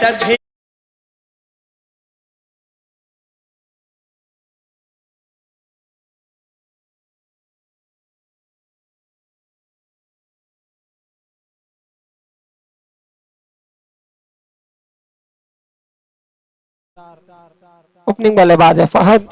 Batter भी opening बल्लेबाज है फहद।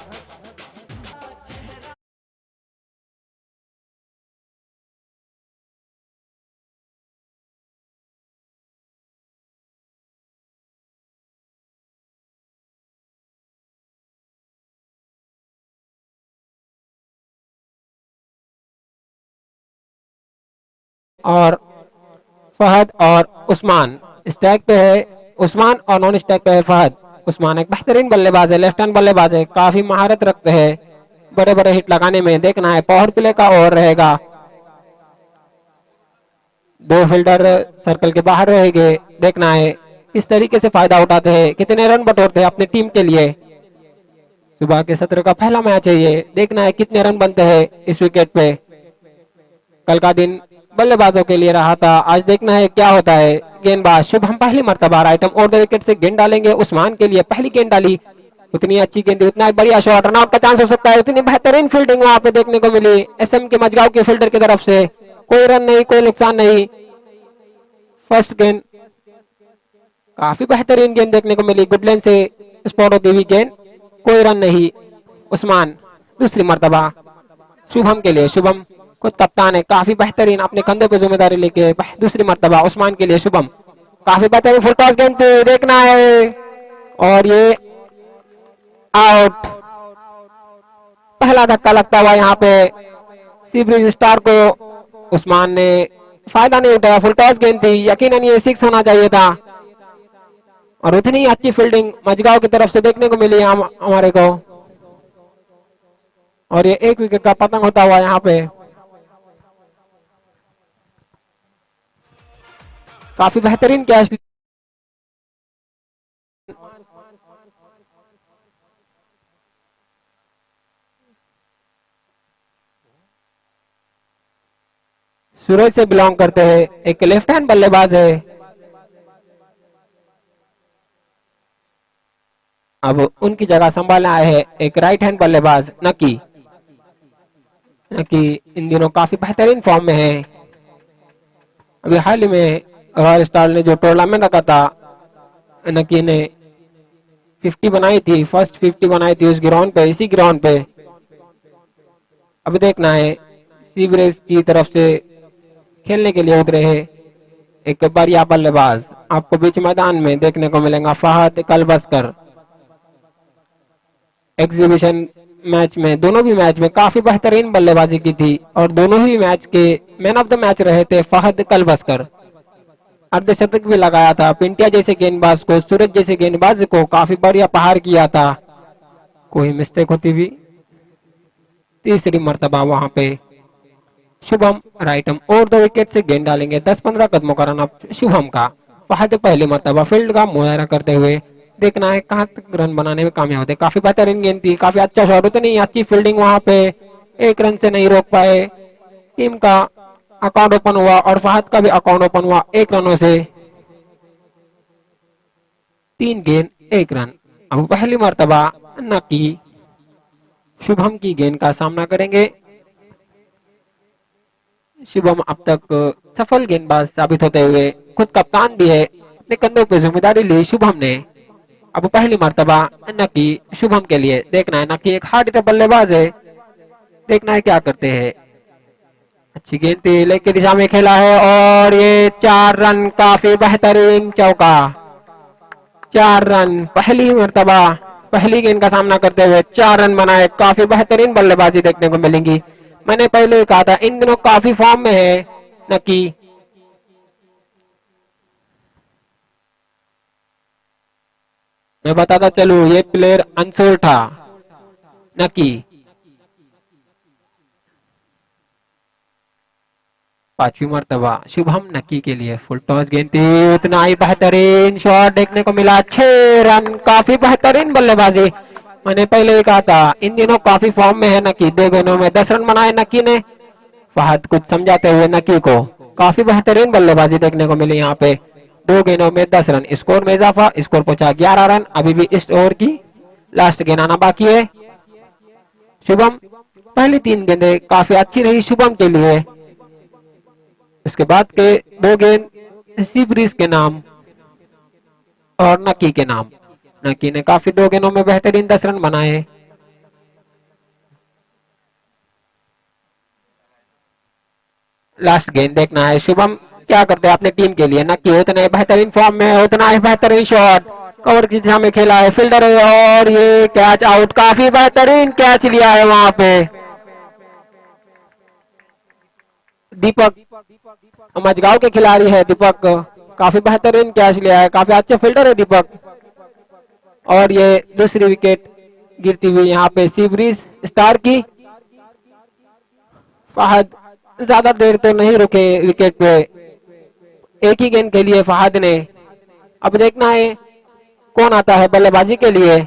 और फहद और उस्मान स्टैक पे है, उस्मान और नॉन स्टैक पे है फहद। उस्मान एक बेहतरीन बल्लेबाज है, लेफ्ट हैंड बल्लेबाज है, काफी महारत रखते हैं बड़े बड़े हिट लगाने में। देखना है पावर प्ले का ओवर रहेगा, दो फील्डर सर्कल के बाहर रहेंगे। देखना है किस तरीके से फायदा उठाते हैं, कितने रन बटोरते हैं अपनी टीम के लिए। सुबह के सत्र का पहला मैच है ये, देखना है कितने रन बनते हैं इस विकेट पे। कल का दिन बल्लेबाजों के लिए रहा था, आज देखना है क्या होता है। गेंदबाज शुभम पहली मर्तबा right arm over the wicket से गेंद डालेंगे। उस्मान के लिए पहली गेंद डाली, उतनी अच्छी गेंद, उतना बढ़िया शॉट, रनआउट का चांस हो सकता है। उतनी बेहतरीन फील्डिंग वहां पे देखने को मिली एसएम के मजगांव के फील्डर की तरफ से। कोई रन नहीं, कोई नुकसान नहीं। फर्स्ट गेंद काफी बेहतरीन गेंद देखने को मिली, गुडलैंड से स्पॉट होती हुई गेंद, कोई रन नहीं। उस्मान दूसरी मर्तबा शुभम के लिए, शुभम खुद कप्तान है, काफी बेहतरीन अपने कंधे पे जिम्मेदारी लेके दूसरी मर्तबा उस्मान के लिए शुभम, काफी बेहतरीन फुल टॉस गेंद थी, देखना है। और ये आउट, पहला धक्का लगता हुआ यहाँ पे सीब्रिज स्टार को। उस्मान ने फायदा नहीं उठाया, फुल टॉस गेंद थी, यकीनन ये 6 होना चाहिए था। और उतनी अच्छी फील्डिंग मजगांव की तरफ से देखने को मिली हमारे को। और ये एक विकेट का पतंग होता हुआ यहाँ पे काफी बेहतरीन कैच। सूरज से बिलोंग करते हैं, एक लेफ्ट हैंड बल्लेबाज है। अब उनकी जगह संभालने आए हैं एक राइट हैंड बल्लेबाज नकी। नकी इन दिनों काफी बेहतरीन फॉर्म में है। अभी हाल ही में रॉयल स्टार ने जो टूर्नामेंट रखा था, नकी ने 50 बनाई थी, फर्स्ट 50 बनाई थी उस ग्राउंड पे, इसी ग्राउंड पे। अभी देखना है सीवरेज की तरफ से खेलने के लिए उतरे हैं एक बढ़िया बल्लेबाज, आपको बीच मैदान में देखने को मिलेगा फहद कलबस्कर। एग्जीबिशन मैच में, दोनों भी मैच में काफी बेहतरीन बल्लेबाजी की थी और दोनों ही मैच के मैन ऑफ द मैच रहे थे फहद कलबस्कर। अर्धशतक भी लगाया था, पिंटिया जैसे गेंदबाज को, सूरज जैसे गेंदबाज को काफी बढ़िया प्रहार किया था। कोई मिस्टेक होती हुई तीसरी मर्तबा वहां पे Shubham right arm over the wicket से गेंद डालेंगे। 10-15 कदमों का रन अप शुभम का। फहद पहली मर्तबा फील्ड का मुआयना करते हुए, देखना है कहां तक रन बनाने में कामयाब होते। काफी बेहतरीन गेंद थी, काफी अच्छा शॉट, उतनी अच्छी फील्डिंग वहां पे, एक रन से नहीं रोक पाए। टीम का अकाउंट ओपन हुआ और फहद का भी अकाउंट ओपन हुआ 1 रनों से। 3 गेंद 1 रन। अब पहली मर्तबा नकी शुभम की गेंद का सामना करेंगे। शुभम अब तक सफल गेंदबाज साबित होते हुए खुद कप्तान भी है, अपने कंधों पर जिम्मेदारी ली शुभम ने। अब पहली मर्तबा नकी शुभम के लिए, देखना है नकी एक हार्ड हिटर बल्लेबाज है, देखना है क्या करते हैं। अच्छी गेंद थी, लेग की दिशा में खेला है और ये 4 रन, काफी बेहतरीन चौका। 4 रन पहली मर्तबा पहली गेंद का सामना करते हुए 4 रन बनाए, काफी बेहतरीन बल्लेबाजी देखने को मिलेंगी। मैंने पहले कहा था इन दिनों काफी फॉर्म में है नकी। मैं बताता चलूं ये प्लेयर अंसुर था नकी। 5वीं मर्तबा शुभम नकी के लिए फुल टॉस गेंद थी, उतना ही बेहतरीन शॉट देखने को मिला। 6 रन, काफी बेहतरीन बल्लेबाजी। मैंने पहले ही कहा था इन दिनों काफी फॉर्म में है नकी। 2 गेंदों में 10 रन बनाए नकी ने। फहद कुछ समझाते हुए नकी को, काफी बेहतरीन बल्लेबाजी देखने को मिली यहाँ पे। दो गेंदों में 10 रन, स्कोर में इजाफा, स्कोर पहुंचा 11 रन। अभी भी इस ओवर की लास्ट गेंद आना बाकी है। शुभम, पहली 3 गेंदें काफी अच्छी रही शुभम के लिए। उसके बाद के 2 गेंद सी ब्रीज के नाम और नकी के नाम। नकी ने काफी 2 गेंदों में बेहतरीन 10 रन बनाए। लास्ट गेंद देखना है शुभम क्या करते हैं अपने टीम के लिए। नकी उतना ही बेहतरीन फॉर्म में, उतना ही बेहतरीन शॉट कवर की दिशा में खेला है, फील्डर है और ये कैच आउट। काफी बेहतरीन कैच लिया है वहां पे दीपक, मजगांव के खिलाड़ी है दीपक, काफी बेहतरीन कैच लिया है, काफी अच्छे फील्डर है दीपक। और ये दूसरी विकेट गिरती हुई यहाँ पे सी ब्रीज स्टार की। फहद ज्यादा देर तो नहीं रुके विकेट पे, एक ही गेंद के लिए फहद ने। अब देखना है कौन आता है बल्लेबाजी के लिए।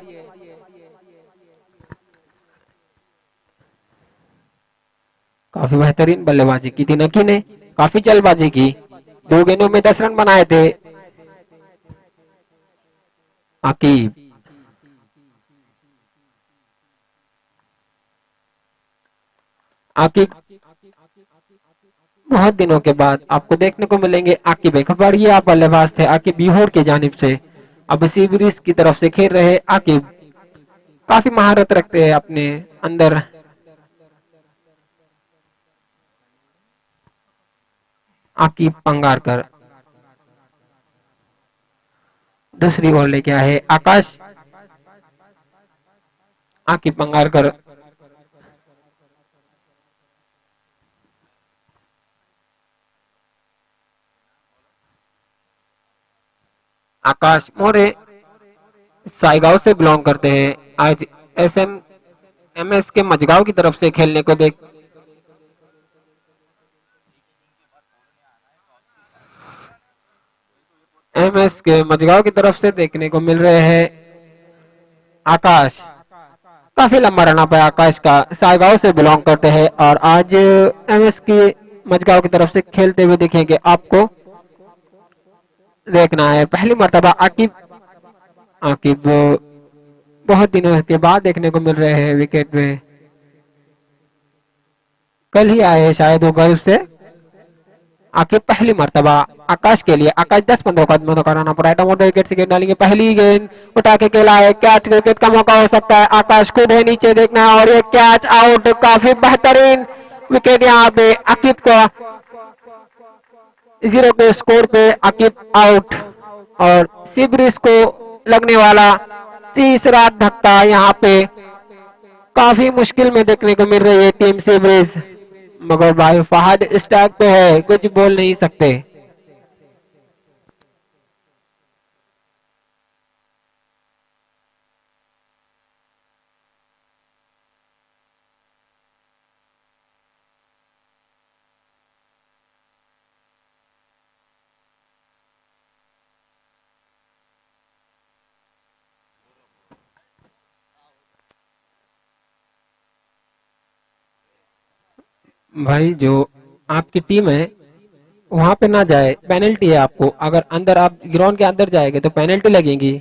काफी बेहतरीन बल्लेबाजी की थी नकी ने, काफी जल्दबाजी की, 2 गेंदों में 10 रन बनाए थे। आकिब, आकिब बहुत दिनों के बाद आपको देखने को मिलेंगे। आकिब एक बढ़िया बल्लेबाज थे, आकिब बिहोर की जानिब से। अब सी ब्रीज की तरफ से खेल रहे आकिब, काफी महारत रखते हैं अपने अंदर। आकिब पंगारकर दूसरी ओर लेके आए आकाश। आकिब पंगारकर आकाश मोरे साइगांव से बिलोंग करते हैं। आज एसएम एमएस के मजगांव की तरफ से खेलने को देख एमएस के मजगांव की तरफ से देखने को मिल रहे हैं आकाश। काफी लंबा रन अप है आकाश का, साइगांव से बिलोंग करते हैं और आज एमएस की मजगांव की तरफ से खेलते हुए देखेंगे आपको। देखना है पहली मर्तबा आकिब, आकिब बहुत दिनों के बाद देखने को मिल रहे हैं विकेट में। कल ही आए हैं शायद वो गल्फ से। आकिब पहली मर्तबा आकाश के लिए। आकाश 10-15 कदमों का run up, right motor wicket से गेंद डालेंगे। पहली गेंद उठा के खेला है, कैच विकेट का मौका हो सकता है। आकाश खुद है नीचे, देखना है और ये कैच आउट। काफी बेहतरीन विकेट यहाँ पे आकिब का। 0 के स्कोर पे आकिब आउट और सी ब्रीज को लगने वाला तीसरा धक्का यहाँ पे काफी मुश्किल में देखने को मिल रही है टीम सी ब्रीज। मगर भाई फहद स्टैक पे है, कुछ बोल नहीं सकते। भाई जो आपकी टीम है वहां पे ना जाए, पेनल्टी है आपको। अगर अंदर आप ग्राउंड के अंदर जाएंगे तो पेनल्टी लगेगी।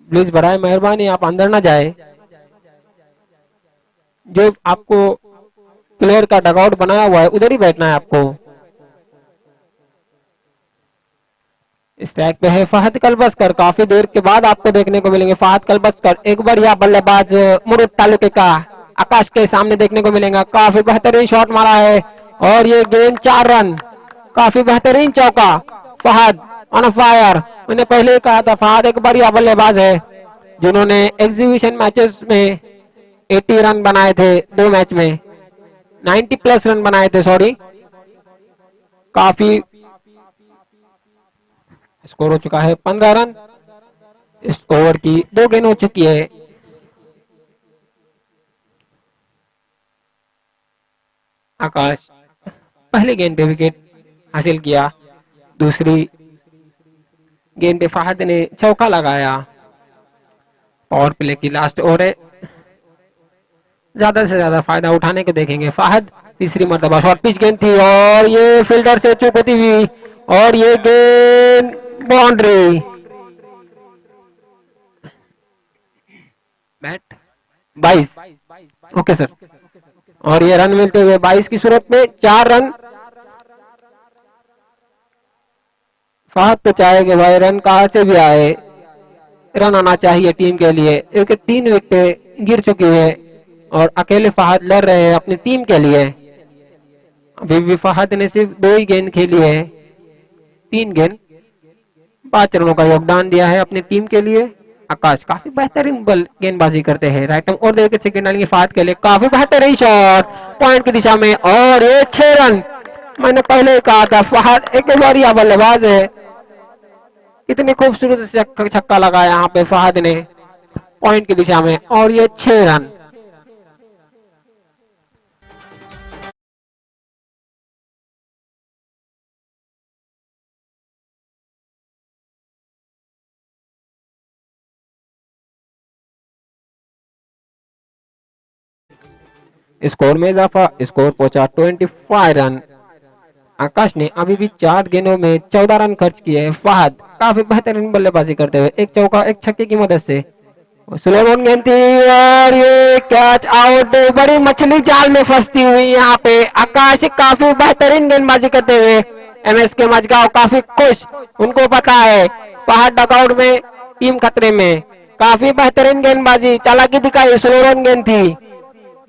प्लीज बराए मेहरबानी आप अंदर ना जाए। जो आपको प्लेयर का डगआउट बनाया हुआ है उधर ही बैठना है आपको। स्ट्राइक पे है फहद कलबस्कर, काफी देर के बाद आपको देखने को मिलेंगे फहद कलबस्कर। एक बढ़िया बल्लेबाज मुरुड तालुके का आकाश के सामने देखने को मिलेगा। काफी बेहतरीन शॉट मारा है और ये गेंद 4 रन, काफी बेहतरीन चौका। Fahad on fire. मैंने पहले ही कहा था फहद एक बढ़िया बल्लेबाज है जिन्होंने एग्जीबिशन मैचेस में 80 रन बनाए थे, 2 मैच में 90 प्लस रन बनाए थे, सॉरी। काफी स्कोर हो चुका है 15 रन। इस ओवर की 2 गेंद हो चुकी है। आकाश पहले गेंद पे विकेट हासिल किया, दूसरी गेंद पे फहद ने चौका लगाया। पावर प्ले की लास्ट ओवर है, ज्यादा से ज्यादा फायदा उठाने को देखेंगे फहद। तीसरी मर्तबा शॉर्ट पिच गेंद थी और ये फील्डर से चूक होती हुई और ये गेंद बाउंड्री। बैट 22। Okay sir. और ये रन मिलते हुए 22 की सूरत में 4 रन। फहद तो चाहे कि भाई रन कहां से भी आए, रन आना चाहिए टीम के लिए, क्योंकि 3 विकेटें गिर चुकी है और अकेले फहद लड़ रहे हैं अपनी टीम के लिए। अभी भी फहद ने सिर्फ 2 ही गेंद खेली है, 3 गेंद, 5 रनों का योगदान दिया है अपनी टीम के लिए। आकाश काफी बेहतरीन बल गेंदबाजी करते हैं, राइट आर्म और विकेट से गेंद डालेंगे फहद के लिए, काफी बेहतरीन शॉट पॉइंट की दिशा में, और ये 6 रन। मैंने पहले ही कहा था फहद एक बढ़िया बल्लेबाज है, इतनी खूबसूरत से छक्का लगाया यहाँ पे फहद ने पॉइंट की दिशा में, और ये 6 रन। स्कोर में इजाफा, स्कोर पहुंचा 25 रन। आकाश ने अभी भी 4 गेंदों में 14 रन खर्च किए हैं। फहद काफी बेहतरीन बल्लेबाजी करते हुए एक चौका एक छक्के की मदद से, स्लो गेंद थी और ये कैच आउट। बड़ी मछली जाल में फंसती हुई यहाँ पे आकाश काफी बेहतरीन गेंदबाजी करते हुए, एमएस के मजगांव काफी खुश, उनको पता है फहद डगआउट में, टीम खतरे में। काफी बेहतरीन गेंदबाजी, चालाकी दिखाई, स्लो गेंद थी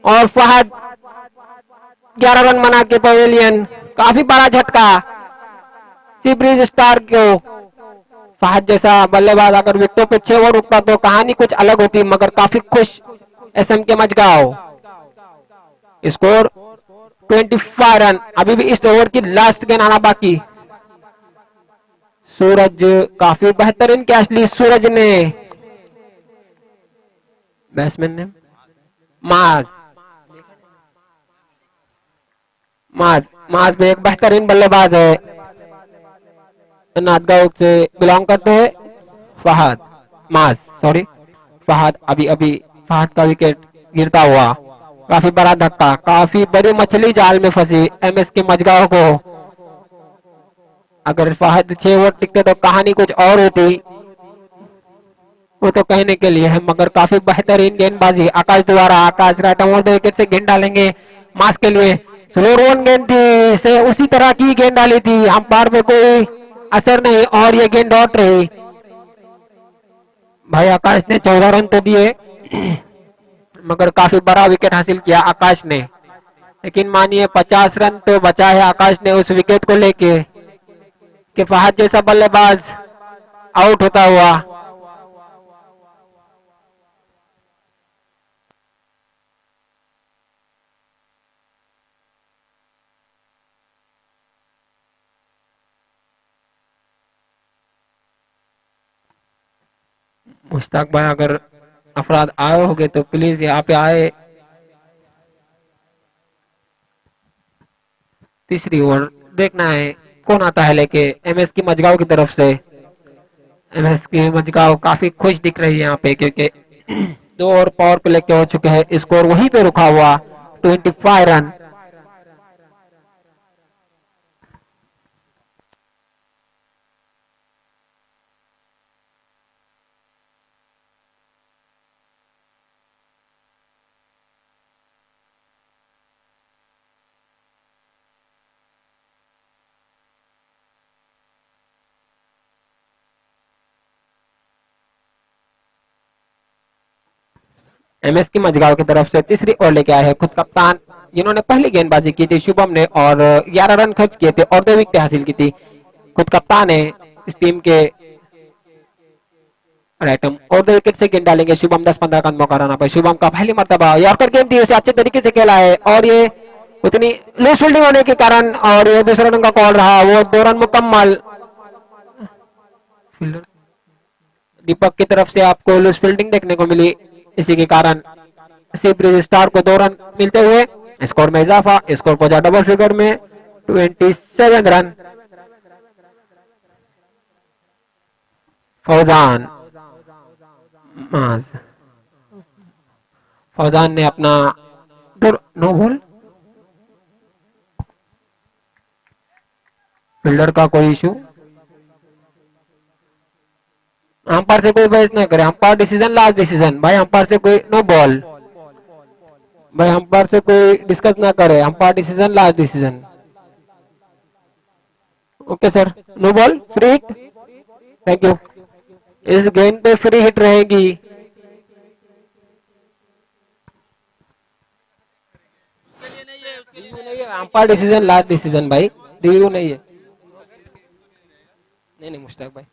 और फहद 11 रन बना के पवेलियन। काफी बड़ा झटका सी ब्रिज स्टार को। फहद जैसा बल्लेबाज अगर विकेटों पे 6 ओवर उठता तो कहानी कुछ अलग होती, मगर काफी खुश एसएम के मजगांव। Score 25 run. अभी भी इस ओवर की लास्ट गेंद आना बाकी। सूरज काफी बेहतरीन कैच ली सूरज ने, बैट्समैन ने माज माज माज भी एक बेहतरीन बल्लेबाज है, नांदगांव से बिलोंग करते हैं। फहद माज सॉरी फहद अभी अभी फहद का विकेट गिरता हुआ, काफी बड़ा धक्का, काफी बड़ी मछली जाल में फंसी एमएस के मजगांव को। अगर फहद 6 ओवर टिकते तो कहानी कुछ और होती, वो तो कहने के लिए है, मगर काफी बेहतरीन गेंदबाजी आकाश द्वारा। आकाश राइट आर्म विकेट से गेंद डालेंगे मास के लिए, स्लो गेंद थी, से उसी तरह की गेंद डाली थी, अंपायर पे कोई असर नहीं और ये गेंद डॉट रही। भाई आकाश ने 14 रन तो दिए मगर काफी बड़ा विकेट हासिल किया आकाश ने, लेकिन मानिए 50 रन तो बचा है आकाश ने उस विकेट को लेके कि फहद जैसा बल्लेबाज आउट होता हुआ। मुश्ताक भाई अगर अफराद आए होंगे तो प्लीज यहाँ पे आए। तीसरी ओवर देखना है कौन आता है लेके एमएस की मजगांव की तरफ से। एमएस की मजगांव काफी खुश दिख रही है यहाँ पे, क्योंकि 2 ओवर पावर प्ले के हो चुके हैं, स्कोर वहीं पे रुका हुआ 25 रन। एमएस की मजगांव की तरफ से तीसरी ओवर लेके आए हैं खुद कप्तान, जिन्होंने पहली गेंदबाजी की थी शुभम ने और 11 रन खर्च किए थे और 2 विकेट हासिल की थी। खुद कप्तान है इस टीम के, राइट और 2 विकेट से गेंद डालेंगे शुभम। 10-15 का मौका रहना पर शुभम का पहली मर्तबा यॉर्कर गेंद थी, उसे अच्छे तरीके से खेला है और ये उतनी लूज फील्डिंग होने के कारण और ये दूसरा रन का कॉल रहा, वो 2 रन मुकम्मल। दीपक की तरफ से आपको लूज फील्डिंग देखने को मिली, इसी के कारण सी ब्रिज स्टार को 2 रन मिलते हुए स्कोर में इजाफा, स्कोर पहुंचा डबल फिगर में 27 रन। फौजान माज फौजान ने अपना नो बॉल फील्डर का कोई इशू, अंपायर से कोई बहस ना करे, अंपायर डिसीजन लास्ट डिसीजन भाई, अंपायर से कोई नो बॉल भाई, अंपायर से कोई डिस्कस ना करे, umpire decision last decision. Okay sir, no ball free hit, thank you. इस गेंद पे फ्री हिट रहेगी। अंपायर डिसीजन लास्ट डिसीजन भाई, रिव्यू नहीं है। नहीं नहीं मुश्ताक भाई,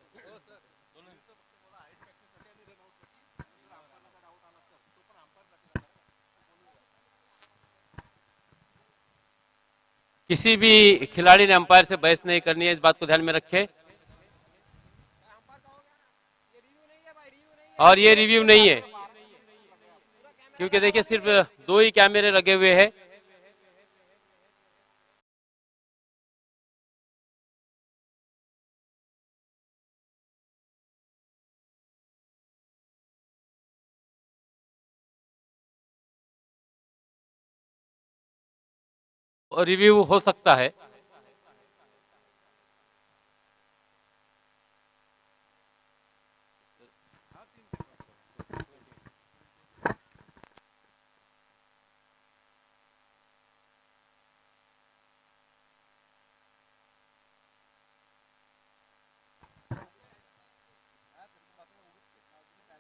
किसी भी खिलाड़ी ने अंपायर से बहस नहीं करनी है, इस बात को ध्यान में रखें। और ये रिव्यू नहीं है, क्योंकि देखिए सिर्फ 2 ही कैमरे लगे हुए हैं। और रिव्यू हो सकता है।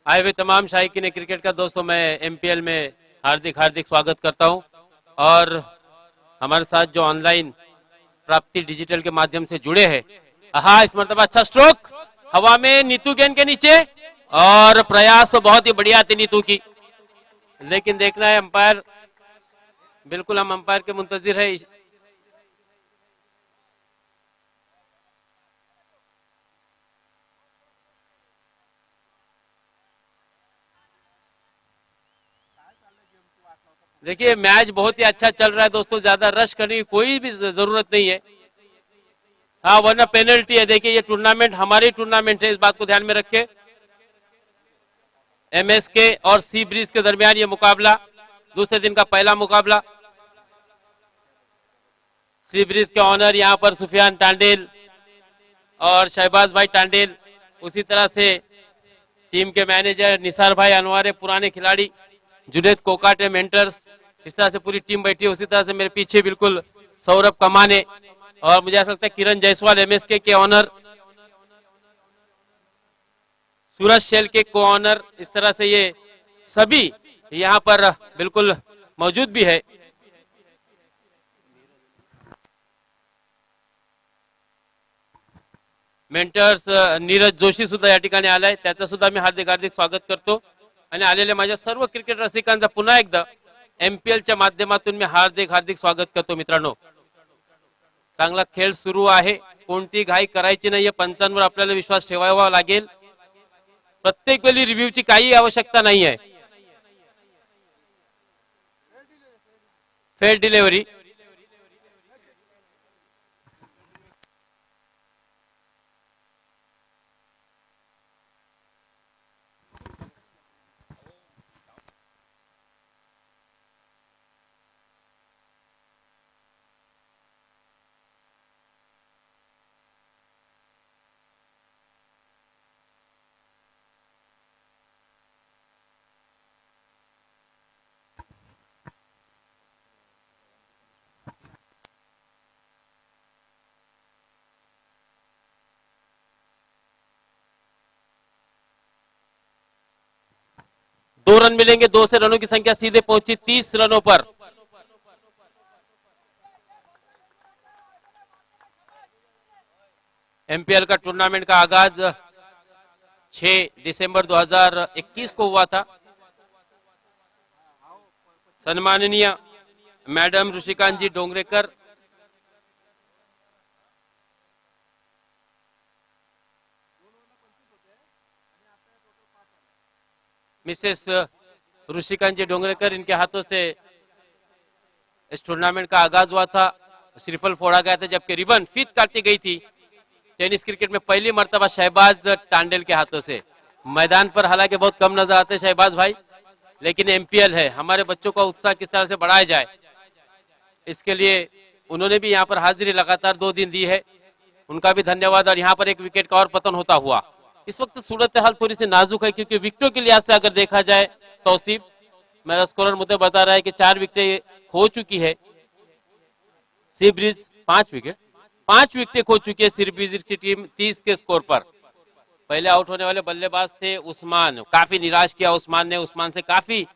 आए हुए तमाम शायकीन क्रिकेट का दोस्तों, मैं एमपीएल में हार्दिक हार्दिक स्वागत करता हूं। और हमारे साथ जो ऑनलाइन प्राप्ति डिजिटल के माध्यम से जुड़े हैं, हाँ इस मरतबा अच्छा स्ट्रोक हवा में नीतू गेंद के नीचे, और प्रयास तो बहुत ही बढ़िया थी नीतू की, लेकिन देखना है अंपायर, बिल्कुल हम अंपायर के मुंतजिर है। देखिए मैच बहुत ही अच्छा चल रहा है दोस्तों, ज्यादा रश करने की कोई भी जरूरत नहीं है। हाँ वरना पेनल्टी है। देखिए ये टूर्नामेंट हमारी टूर्नामेंट है, इस बात को ध्यान में रखें। एमएसके और सी ब्रिज के दरमियान ये मुकाबला, दूसरे दिन का पहला मुकाबला। सी ब्रिज के ऑनर यहाँ पर सुफियान टांडेल और शहबाज भाई टांडेल, उसी तरह से टीम के मैनेजर निसार भाई अनवारे, पुराने खिलाड़ी जुनेद कोकाटे मेंटर्स, इस तरह से पूरी टीम बैठी है। उसी तरह से मेरे पीछे बिल्कुल सौरभ कमाने, और मुझे ऐसा लगता है किरण जायसवाल एमएसके के ऑनर, सूरज शेल के को ऑनर, इस तरह से ये सभी यहाँ पर बिल्कुल मौजूद भी है। मेंटर्स नीरज जोशी सुद्धा या ठिकाणी आलाय, त्याचं सुद्धा मी हार्दिक हार्दिक स्वागत करतो। आणि आलेल्या माझ्या सर्व क्रिकेट रसिकांचा पुन्हा एकदा एमपीएलच्या माध्यमातून मी हार्दिक हार्दिक स्वागत करतो। मित्रांनो चांगला खेळ सुरू आहे, कोणती घाई करायची नाहीये, पंचांवर आपल्याला विश्वास ठेवावा लागेल। प्रत्येक वेळी रिव्ह्यूची काही आवश्यकता नाही आहे। फेअर डिलिव्हरी, दो रन मिलेंगे, 2 से रनों की संख्या सीधे पहुंची 30 रनों पर। एमपीएल का टूर्नामेंट का आगाज 6 दिसंबर 2021 को हुआ था। सम्माननीय मैडम ऋषिकांत जी डोंगरेकर, मिसेस ऋषिकांत जी डोंगरेकर, इनके हाथों से इस टूर्नामेंट का आगाज हुआ था। श्रीफल फोड़ा गया था, जबकि रिबन फीत काटी गई थी टेनिस क्रिकेट में पहली मर्तबा शहबाज टांडेल के हाथों से। मैदान पर हालांकि बहुत कम नजर आते शहबाज भाई, लेकिन एमपीएल है, हमारे बच्चों का उत्साह किस तरह से बढ़ाया जाए, इसके लिए उन्होंने भी यहाँ पर हाजिरी लगातार 2 दिन दी है। उनका भी धन्यवाद। और यहाँ पर एक विकेट का और पतन होता हुआ। इस वक्त सूरत हाल थोड़ी सी नाजुक है, क्योंकि विकेटों के लिहाज से अगर देखा जाए तौसीफ, मेरा स्कोरर मुझे बता रहा है कि 4 विकेटें खो चुकी है सी ब्रिज। 5 विकेटें खो चुकी है सी ब्रिज की टीम 30 के स्कोर पर। पहले आउट होने वाले बल्लेबाज थे उस्मान, काफी निराश किया उस्मान ने। उस्मान से काफी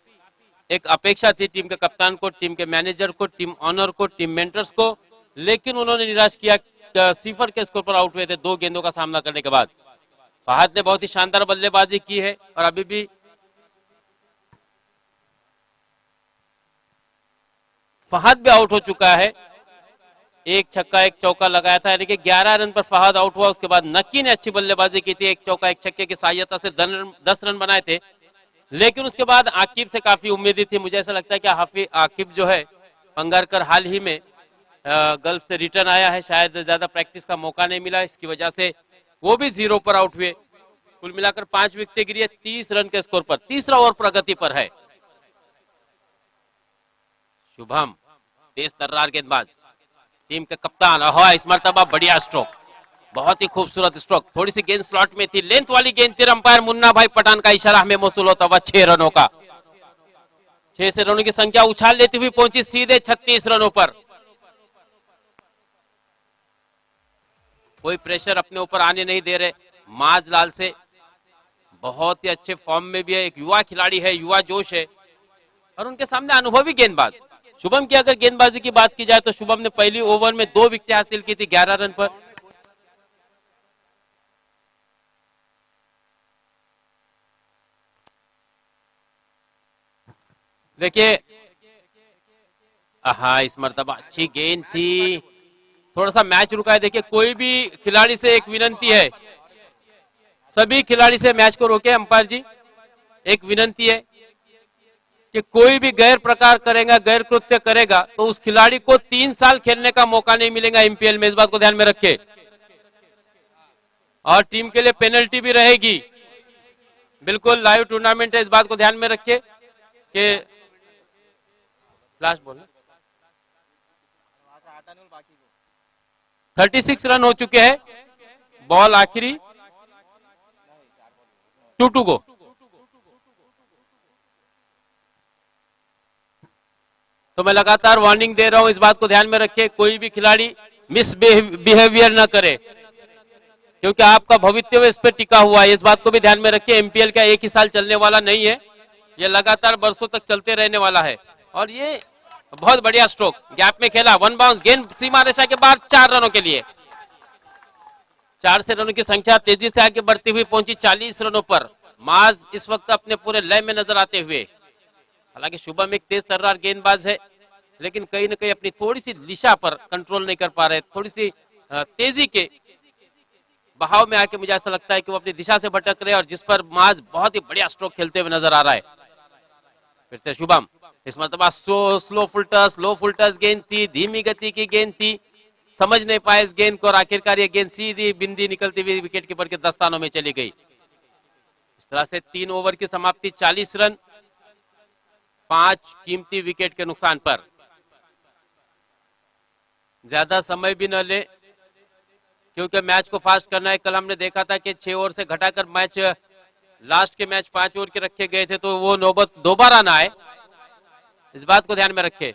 एक अपेक्षा थी टीम के कप्तान को, टीम के मैनेजर को, टीम ऑनर को, टीम मेंटर्स को, लेकिन उन्होंने निराश किया। 0 के स्कोर पर आउट हुए थे 2 गेंदों का सामना करने के बाद। फहद ने बहुत ही शानदार बल्लेबाजी की है और अभी भी फहद भी आउट हो चुका है। 1 छक्का 1 चौका लगाया था, यानी कि 11 रन पर फहद आउट हुआ। उसके बाद नक्की ने अच्छी बल्लेबाजी की थी, 1 चौका 1 छक्के की सहायता से 10 रन बनाए थे। लेकिन उसके बाद आकिब से काफी उम्मीदें थी। मुझे ऐसा लगता है कि आकिब जो है पंगारकर हाल ही में गल्फ से रिटर्न आया है, शायद ज्यादा प्रैक्टिस का मौका नहीं मिला, इसकी वजह से वो भी 0 पर आउट हुए। कुल मिलाकर 5 विकेटें गिरी है 30 रन के स्कोर पर। तीसरा ओवर प्रगति पर है। शुभम तेज तर्रार गेंदबाज, टीम के कप्तान। इस मरतबा बढ़िया स्ट्रोक, बहुत ही खूबसूरत स्ट्रोक। थोड़ी सी गेंद स्लॉट में थी, लेंथ वाली गेंद थी। अंपायर मुन्ना भाई पठान का इशारा हमें मौसूल होता हुआ 6 रनों का। 6 से रनों की संख्या उछाल लेती हुई पहुंची सीधे 36 रनों पर। कोई प्रेशर अपने ऊपर आने नहीं दे रहे माज लाल से। बहुत ही अच्छे फॉर्म में भी है, एक युवा खिलाड़ी है, युवा जोश है और उनके सामने अनुभवी गेंदबाज। शुभम की अगर गेंदबाजी की बात की जाए तो शुभम ने पहली ओवर में 2 विकेट हासिल की थी 11 रन पर। देखिए इस मर्तबा अच्छी गेंद थी, थोड़ा सा मैच रुका है। देखिए कोई भी खिलाड़ी से एक विनंती है, सभी खिलाड़ी से मैच को रोके। अंपायर जी एक विनंती है कि कोई भी गैर प्रकार करेगा, गैर कृत्य करेगा तो उस खिलाड़ी को 3 साल खेलने का मौका नहीं मिलेगा एमपीएल में। इस बात को ध्यान में रखे। और टीम के लिए पेनल्टी भी रहेगी। बिल्कुल लाइव टूर्नामेंट है, इस बात को ध्यान में रखे कि लास्ट बॉल 36 रन हो चुके हैं। बॉल आखिरी 2-2 को। तो मैं लगातार वार्निंग दे रहा हूं, इस बात को ध्यान में रखें कोई भी खिलाड़ी मिस बिहेवियर ना करे, क्योंकि आपका भविष्य इस पर टिका हुआ है। इस बात को भी ध्यान में रखिए। एमपीएल का एक ही साल चलने वाला नहीं है, ये लगातार बरसों तक चलते रहने वाला है। और ये बहुत बढ़िया स्ट्रोक, गैप में खेला, 1 बाउंस, गेंद सीमा रेखा के बाद 4 रनों के लिए। 4 से रनों की संख्या तेजी से आगे बढ़ती हुई पहुंची 40 रनों पर। माज इस वक्त अपने पूरे लय में नजर आते हुए। हालांकि शुभम एक तेज तर्रार गेंदबाज है, लेकिन कहीं ना कहीं अपनी थोड़ी सी दिशा पर कंट्रोल नहीं कर पा रहे। थोड़ी सी तेजी के बहाव में आके मुझे ऐसा लगता है कि वो अपनी दिशा से भटक रहे, और जिस पर माज बहुत ही बढ़िया स्ट्रोक खेलते हुए नजर आ रहा है। फिर से शुभम, इस मरतबा स्लो फुल टस गेंद थी, धीमी गति की गेंद थी, समझ नहीं पाए इस गेंद को और आखिरकार ये गेंद सीधी बिंदी निकलती हुई विकेट कीपर के दस्तानों में चली गई। इस तरह से 3 ओवर की समाप्ति, 40 रन 5 कीमती विकेट के नुकसान पर। ज्यादा समय भी न ले, क्योंकि मैच को फास्ट करना है। कल हमने देखा था कि 6 ओवर से घटाकर मैच, लास्ट के मैच 5 ओवर के रखे गए थे, तो वो नौबत दोबारा ना आए, इस बात को ध्यान में रखें।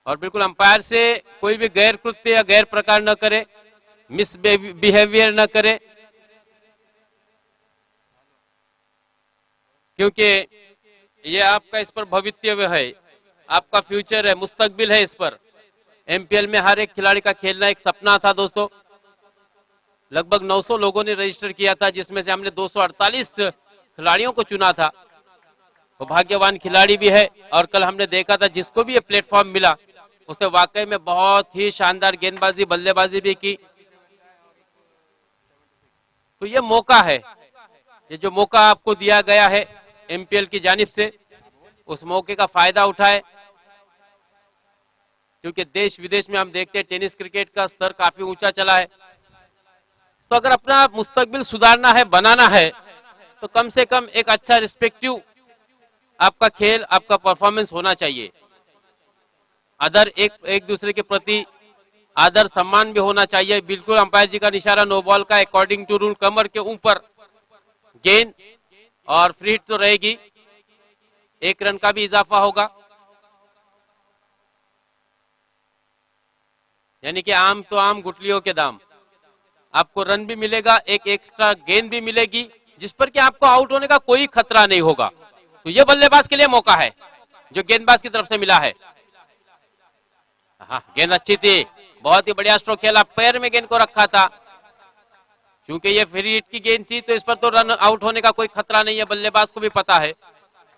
और बिल्कुल अंपायर से कोई भी गैर कृत्य या गैर प्रकार न करे, मिस बिहेवियर न करे, क्योंकि ये आपका इस पर भविष्य है, आपका फ्यूचर है, मुस्तकबिल है। इस पर एमपीएल में हर एक खिलाड़ी का खेलना एक सपना था दोस्तों। लगभग 900 लोगों ने रजिस्टर किया था, जिसमें से हमने 248 खिलाड़ियों को चुना था। वो भाग्यवान खिलाड़ी भी है, और कल हमने देखा था जिसको भी ये प्लेटफॉर्म मिला उसने वाकई में बहुत ही शानदार गेंदबाजी, बल्लेबाजी भी की। तो ये मौका है, ये जो मौका आपको दिया गया है एमपीएल की जानिब से, उस मौके का फायदा उठाए, क्योंकि देश विदेश में हम देखते हैं टेनिस क्रिकेट का स्तर काफी ऊंचा चला है। तो अगर अपना मुस्तकबिल सुधारना है, बनाना है, तो कम से कम एक अच्छा रिस्पेक्टिव आपका खेल, आपका परफॉर्मेंस होना चाहिए। अदर एक दूसरे के प्रति आदर सम्मान भी होना चाहिए। बिल्कुल अंपायर जी का इशारा नो बॉल का, अकॉर्डिंग टू रूल कमर के ऊपर गेंद और फ्री हिट तो रहेगी, 1 रन का भी इजाफा होगा। यानी कि आम तो आम गुटलियों के दाम, आपको रन भी मिलेगा, एक एक्स्ट्रा गेंद भी मिलेगी, जिस पर कि आपको आउट होने का कोई खतरा नहीं होगा। तो ये बल्लेबाज के लिए मौका है जो गेंदबाज की तरफ से मिला है। हाँ, गेंद अच्छी थी, बहुत ही बढ़िया स्ट्रोक खेला, पैर में गेंद को रखा था। क्योंकि ये फ्री हिट की गेंद थी तो इस पर तो रन आउट होने का कोई खतरा नहीं है, बल्लेबाज को भी पता है।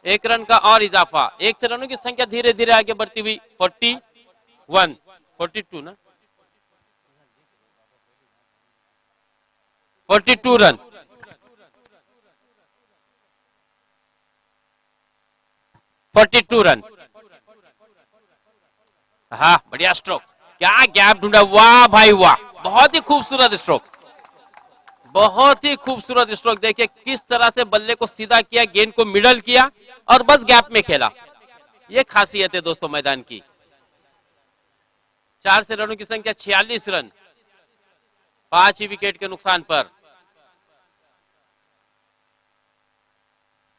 1 रन का और इजाफा, 1 से रनों की संख्या धीरे धीरे आगे बढ़ती हुई 41, 42 ना, 42 रन। 42 रन। हाँ, बढ़िया स्ट्रोक, क्या गैप ढूंढा, वाह भाई वाह, बहुत ही खूबसूरत स्ट्रोक, बहुत ही खूबसूरत स्ट्रोक। देखिए किस तरह से बल्ले को सीधा किया, गेंद को मिडल किया और बस गैप में खेला। ये खासियत है दोस्तों मैदान की। 4 से रनों की संख्या 46 रन, 5 ही विकेट के नुकसान पर।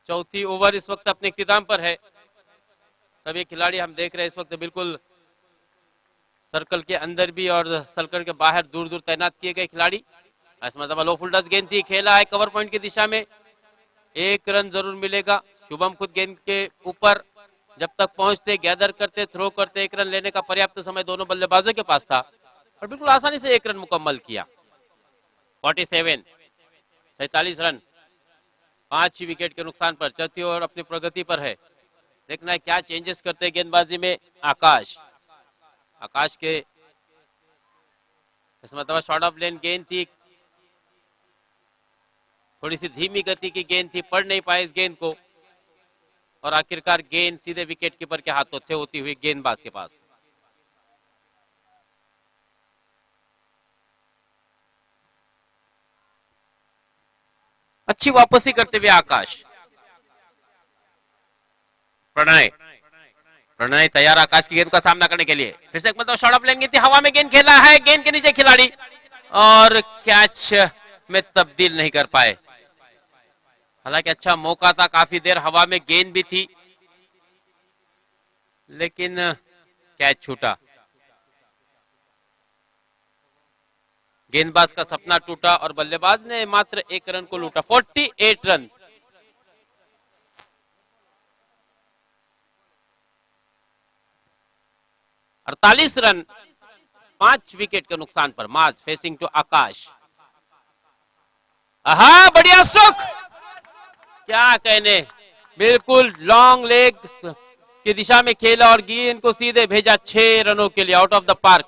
चौथी ओवर इस वक्त अपने इख्तिताम पर है। सभी खिलाड़ी हम देख रहे हैं इस वक्त बिल्कुल सर्कल के अंदर भी और सर्कल के बाहर दूर दूर तैनात किए गए खिलाड़ी। मतलब लो फुल गेंद थी, खेला है कवर पॉइंट की दिशा में, 1 रन जरूर मिलेगा। शुभम खुद गेंद के ऊपर जब तक पहुंचते, गैदर करते, थ्रो करते, 1 रन लेने का पर्याप्त समय दोनों बल्लेबाजों के पास था और बिल्कुल आसानी से 1 रन मुकम्मल किया। 47 रन, 5 ही विकेट के नुकसान पर। चौथी ओवर अपनी प्रगति पर है, देखना है क्या चेंजेस करते हैं गेंदबाजी में आकाश। आकाश के इस मतलब शॉर्ट ऑफ लेन गेंद थी, थोड़ी सी धीमी गति की गेंद थी, पढ़ नहीं पाए इस गेंद को और आखिरकार गेंद सीधे विकेट कीपर के हाथों से होती हुई गेंदबाज के पास। अच्छी वापसी करते हुए आकाश। प्रणय तैयार आकाश की गेंद का सामना करने के लिए। फिर से एक मतलब शॉर्ट ऑफ लेन गेंद थी, हवा में गेंद खेला है, गेंद के नीचे खिलाड़ी और कैच में तब्दील नहीं कर पाए। हालांकि अच्छा मौका था, काफी देर हवा में गेंद भी थी लेकिन कैच छूटा। गेंदबाज का सपना टूटा और बल्लेबाज ने मात्र 1 रन को लूटा। 48 रन। अड़तालीस रन, 5 विकेट के नुकसान पर। माज फेसिंग टू आकाश। हाँ, बढ़िया स्ट्रोक, क्या कहने, बिल्कुल लॉन्ग लेग की दिशा में खेला और गेंद को सीधे भेजा 6 रनों के लिए out of the park.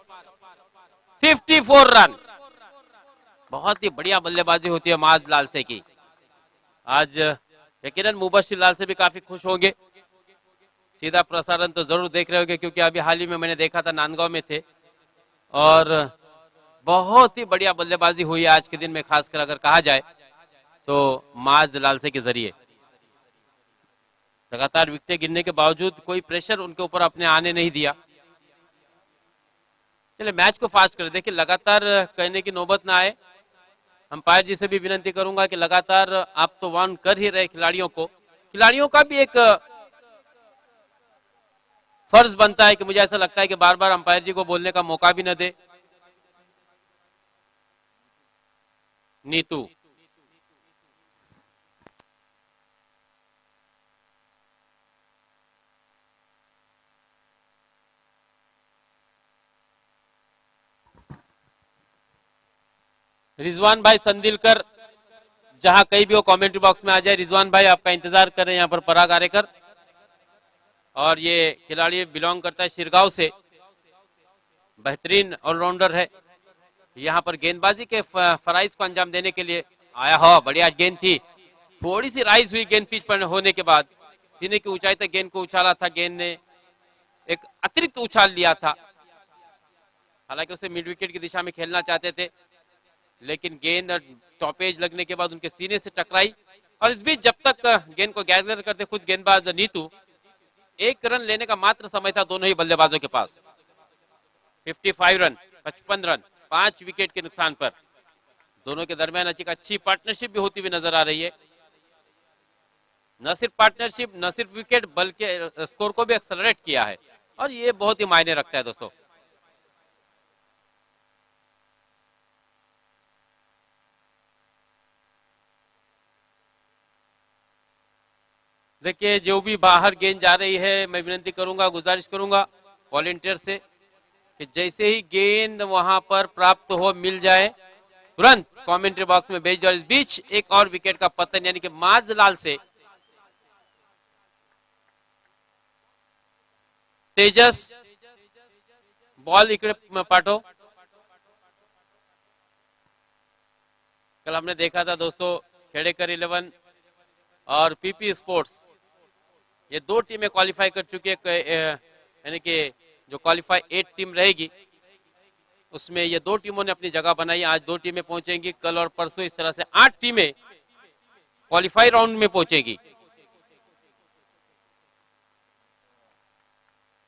54 run. बहुत ही बढ़िया बल्लेबाजी होती है माज लालसे की। आज यकीनन मुबशिर लाल से भी काफी खुश होंगे। सीधा प्रसारण तो जरूर देख रहे होंगे क्योंकि अभी हाल ही में मैंने देखा था, नांदगांव में थे और बहुत ही बढ़िया बल्लेबाजी हुई आज के दिन में, खासकर अगर कहा जाए तो माज लालसे के जरिए। लगातार विकेटें गिरने के बावजूद कोई प्रेशर उनके ऊपर अपने आने नहीं दिया। चलिए मैच को फास्ट कर, देखिए लगातार कहने की नौबत ना आए। अंपायर जी से भी विनती करूंगा कि लगातार आप तो वार्न कर ही रहे खिलाड़ियों को, खिलाड़ियों का भी एक फर्ज बनता है कि मुझे ऐसा लगता है कि बार बार अंपायर जी को बोलने का मौका भी न दे। नीतू रिजवान भाई संदिलकर, जहां कहीं भी वो कमेंट्री बॉक्स में आ जाए। रिजवान भाई आपका इंतजार कर रहे हैं यहाँ पर पराग आरेकर, और ये खिलाड़ी बिलोंग करता है शिरगांव से, बेहतरीन ऑलराउंडर है। यहाँ पर गेंदबाजी के फराइज को अंजाम देने के लिए आया हो। बढ़िया गेंद थी, थोड़ी सी राइज हुई गेंद पिच पर होने के बाद, सीने की ऊंचाई तक गेंद को उछाला था, गेंद ने एक अतिरिक्त उछाल लिया था। हालांकि उसे मिड विकेट की दिशा में खेलना चाहते थे लेकिन गेंद टॉपेज लगने के बाद उनके सीने से टकराई और इस बीच जब तक गेंद को गैदर करते खुद गेंदबाज नीतू, 1 रन लेने का मात्र समय था दोनों ही बल्लेबाजों के पास। 55 रन, 55 रन, 5 विकेट के नुकसान पर दोनों के दरमियान अच्छी पार्टनरशिप भी होती हुई नजर आ रही है। न सिर्फ पार्टनरशिप, न सिर्फ विकेट, बल्कि स्कोर को भी एक्सेलरेट किया है और ये बहुत ही मायने रखता है दोस्तों। देखिए जो भी बाहर गेंद जा रही है, मैं विनती करूंगा, गुजारिश करूंगा वॉलेंटियर से कि जैसे ही गेंद वहां पर प्राप्त हो, मिल जाए, तुरंत कमेंट्री बॉक्स में भेज दो। और इस बीच एक और विकेट का पतन, यानी कि माजलाल से तेजस बॉल इकडे पाठो। कल हमने देखा था दोस्तों, खेड़ेकर 11 और पीपी स्पोर्ट्स, ये 2 टीमें क्वालिफाई कर चुकी है, यानी कि जो क्वालिफाई 8 टीम रहेगी उसमें ये 2 टीमों ने अपनी जगह बनाई। आज 2 टीमें पहुंचेंगी, कल और परसों इस तरह से 8 टीमें क्वालिफाई राउंड में पहुंचेगी।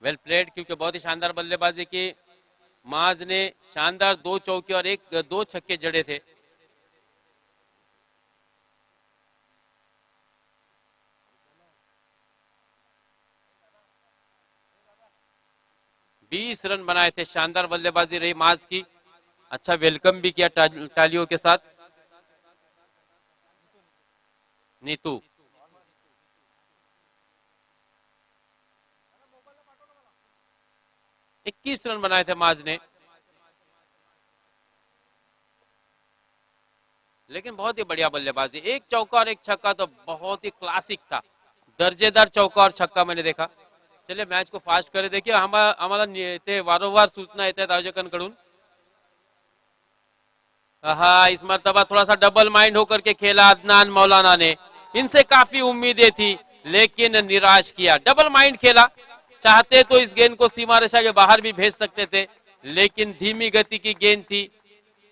वेल प्लेड, क्योंकि बहुत ही शानदार बल्लेबाजी की माज ने, शानदार 2 चौके और 2 छक्के जड़े थे। बीस रन बनाए थे, शानदार बल्लेबाजी रही माज की, अच्छा वेलकम भी किया तालियों के साथ नीतू। इक्कीस रन बनाए थे माज ने, लेकिन बहुत ही बढ़िया बल्लेबाजी, 1 चौका और 1 छक्का तो बहुत ही क्लासिक था, दर्जेदार चौका और छक्का मैंने देखा। चलिए मॅच को फास्ट करे, देखिए आम्हाला ते वारंवार सूचना येतात आयोजकांकडून। हाँ, इस मर्तबा थोड़ा सा डबल माइंड होकर के खेला अदनान मौलाना ने, इनसे काफी उम्मीदें थी लेकिन निराश किया। डबल माइंड खेला, चाहते तो इस गेंद को सीमा रेखा के बाहर भी भेज सकते थे, लेकिन धीमी गति की गेंद थी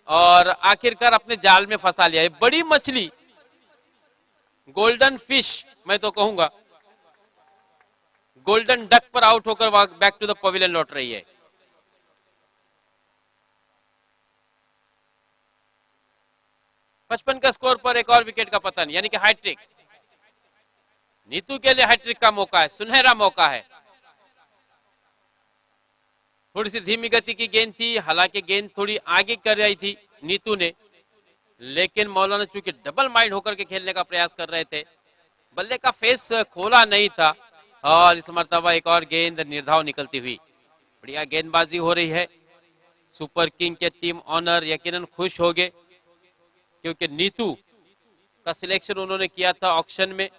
और आखिरकार अपने जाल में फंसा लिया। बड़ी मछली, गोल्डन फिश मैं तो कहूंगा, गोल्डन डक पर आउट होकर बैक टू द पवेलियन लौट रही है। पचपन का स्कोर पर एक और विकेट का पतन, यानी कि हैट्रिक। नीतू के लिए हैट्रिक का मौका है, सुनहरा मौका है। थोड़ी सी धीमी गति की गेंद थी, हालांकि गेंद थोड़ी आगे कर रही थी नीतू ने, लेकिन मौलाना चूंकि डबल माइंड होकर के खेलने का प्रयास कर रहे थे, बल्ले का फेस खोला नहीं था और इस मर्तबा एक और गेंद निर्धाव निकलती हुई। बढ़िया गेंदबाजी हो रही है। सुपर किंग के टीम ऑनर यकीनन खुश हो गए, क्योंकि नीतू का सिलेक्शन उन्होंने किया था ऑक्शन में,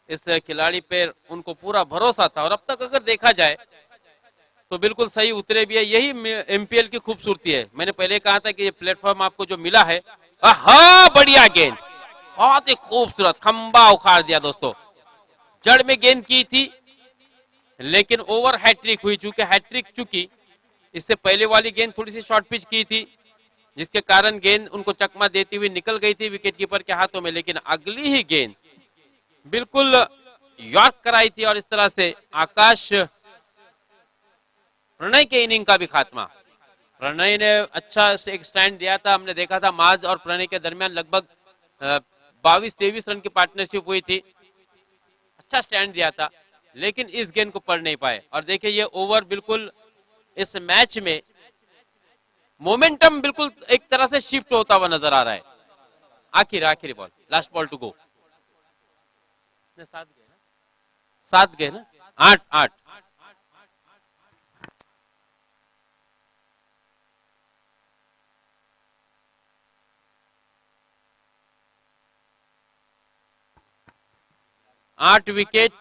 इस खिलाड़ी पे उनको पूरा भरोसा था और अब तक अगर देखा जाए तो बिल्कुल सही उतरे भी है। यही एमपीएल की खूबसूरती है। मैंने पहले कहा था कि ये प्लेटफॉर्म आपको जो मिला है, हाँ बढ़िया गेंद, बहुत ही खूबसूरत, खंबा उखाड़ दिया दोस्तों। जड़ में गेंद की थी लेकिन ओवर हैट्रिक हुई, चूंकि इससे पहले वाली गेंद थोड़ी सी शॉर्ट पिच की थी, जिसके कारण गेंद उनको चकमा देती हुई निकल गई थी विकेटकीपर के हाथों में, लेकिन अगली ही गेंद बिल्कुल यॉर्क कराई थी और इस तरह से आकाश प्रणय के इनिंग का भी खात्मा। प्रणय ने अच्छा एक स्टैंड दिया था, हमने देखा था माज और प्रणय के दरमियान लगभग 22-23 रन की पार्टनरशिप हुई थी, अच्छा स्टैंड दिया था, लेकिन इस गेंद को पढ़ नहीं पाए। और देखिए ये ओवर बिल्कुल इस मैच में मोमेंटम बिल्कुल एक तरह से शिफ्ट होता हुआ नजर आ रहा है। आखिरी ball, last ball to go. 7 गए ना, 8। आठ विकेट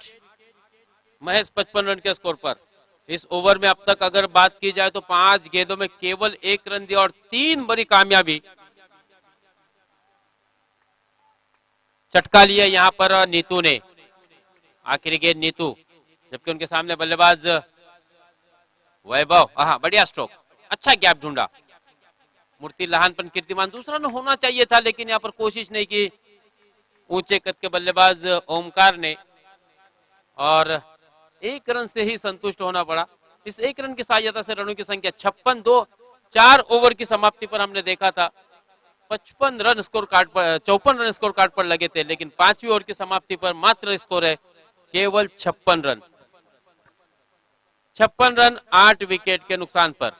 महज 55 रन के स्कोर पर। इस ओवर में अब तक अगर बात की जाए तो 5 गेंदों में केवल 1 रन दिया और 3 बड़ी कामयाबी चटका लिया यहां पर नीतू ने। आखिरी गेंद नीतू, जबकि उनके सामने बल्लेबाज वैभव। हाँ बढ़िया स्ट्रोक, अच्छा गैप ढूंढा। मूर्ति लहानपन कीर्तिमान, दूसरा न होना चाहिए था लेकिन यहाँ पर कोशिश नहीं की। ऊंचे कद के बल्लेबाज ओमकार ने, और 1 रन से ही संतुष्ट होना पड़ा। इस 1 रन की सहायता से रनों की संख्या 56, 4 ओवर की समाप्ति पर हमने देखा था 55 रन स्कोर कार्ड पर, 54 रन स्कोर कार्ड पर लगे थे, लेकिन 5वीं ओवर की समाप्ति पर मात्र स्कोर है केवल 56 रन। 56 रन 8 विकेट के नुकसान पर।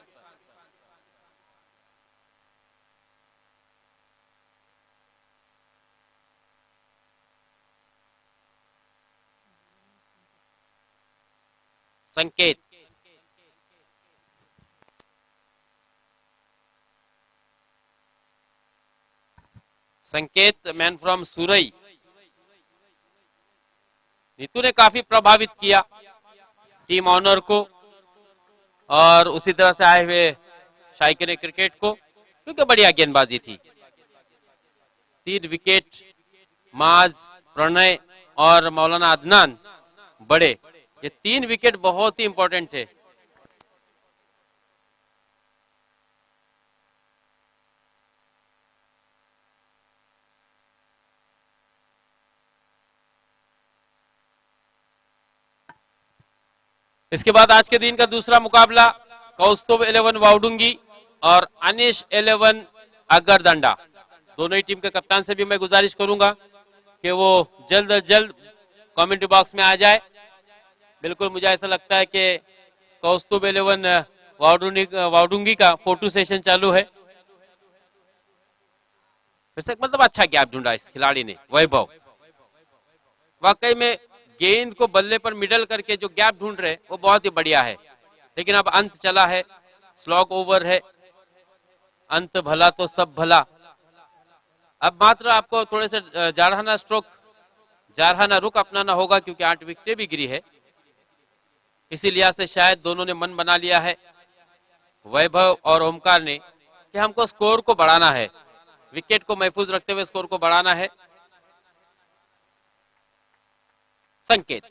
संकेत संकेत मैन फ्रॉम सुरई। नीतू ने काफी प्रभावित किया टीम ऑनर को और उसी तरह से आए हुए शाइके ने क्रिकेट को, क्योंकि बढ़िया गेंदबाजी थी। 3 विकेट माज, प्रणय और मौलाना अदनान बड़े, ये 3 विकेट बहुत ही इंपॉर्टेंट थे। इसके बाद आज के दिन का दूसरा मुकाबला कौस्तुभ 11 वाउडुंगी और अनिश 11 अगरदंडा। दोनों ही टीम के कप्तान से भी मैं गुजारिश करूंगा कि वो जल्द अज जल्द कमेंट्री बॉक्स में आ जाए। बिल्कुल मुझे ऐसा लगता है कि कौस्तुभ 11 वाउडुंगी का फोटो सेशन चालू है। वैसे मतलब अच्छा गैप ढूंढा इस खिलाड़ी ने, वैभव। वाकई में गेंद को बल्ले पर मिडल करके जो गैप ढूंढ रहे वो बहुत ही बढ़िया है। लेकिन अब अंत चला है, स्लॉग ओवर है, अंत भला तो सब भला। अब मात्र आपको थोड़े से जारहाना रुख अपनाना होगा, क्योंकि 8 विकेटें भी गिरी है। इसी लिहाज से शायद दोनों ने मन बना लिया है, वैभव और ओमकार ने, कि हमको स्कोर को बढ़ाना है, विकेट को महफूज रखते हुए स्कोर को बढ़ाना है। संकेत,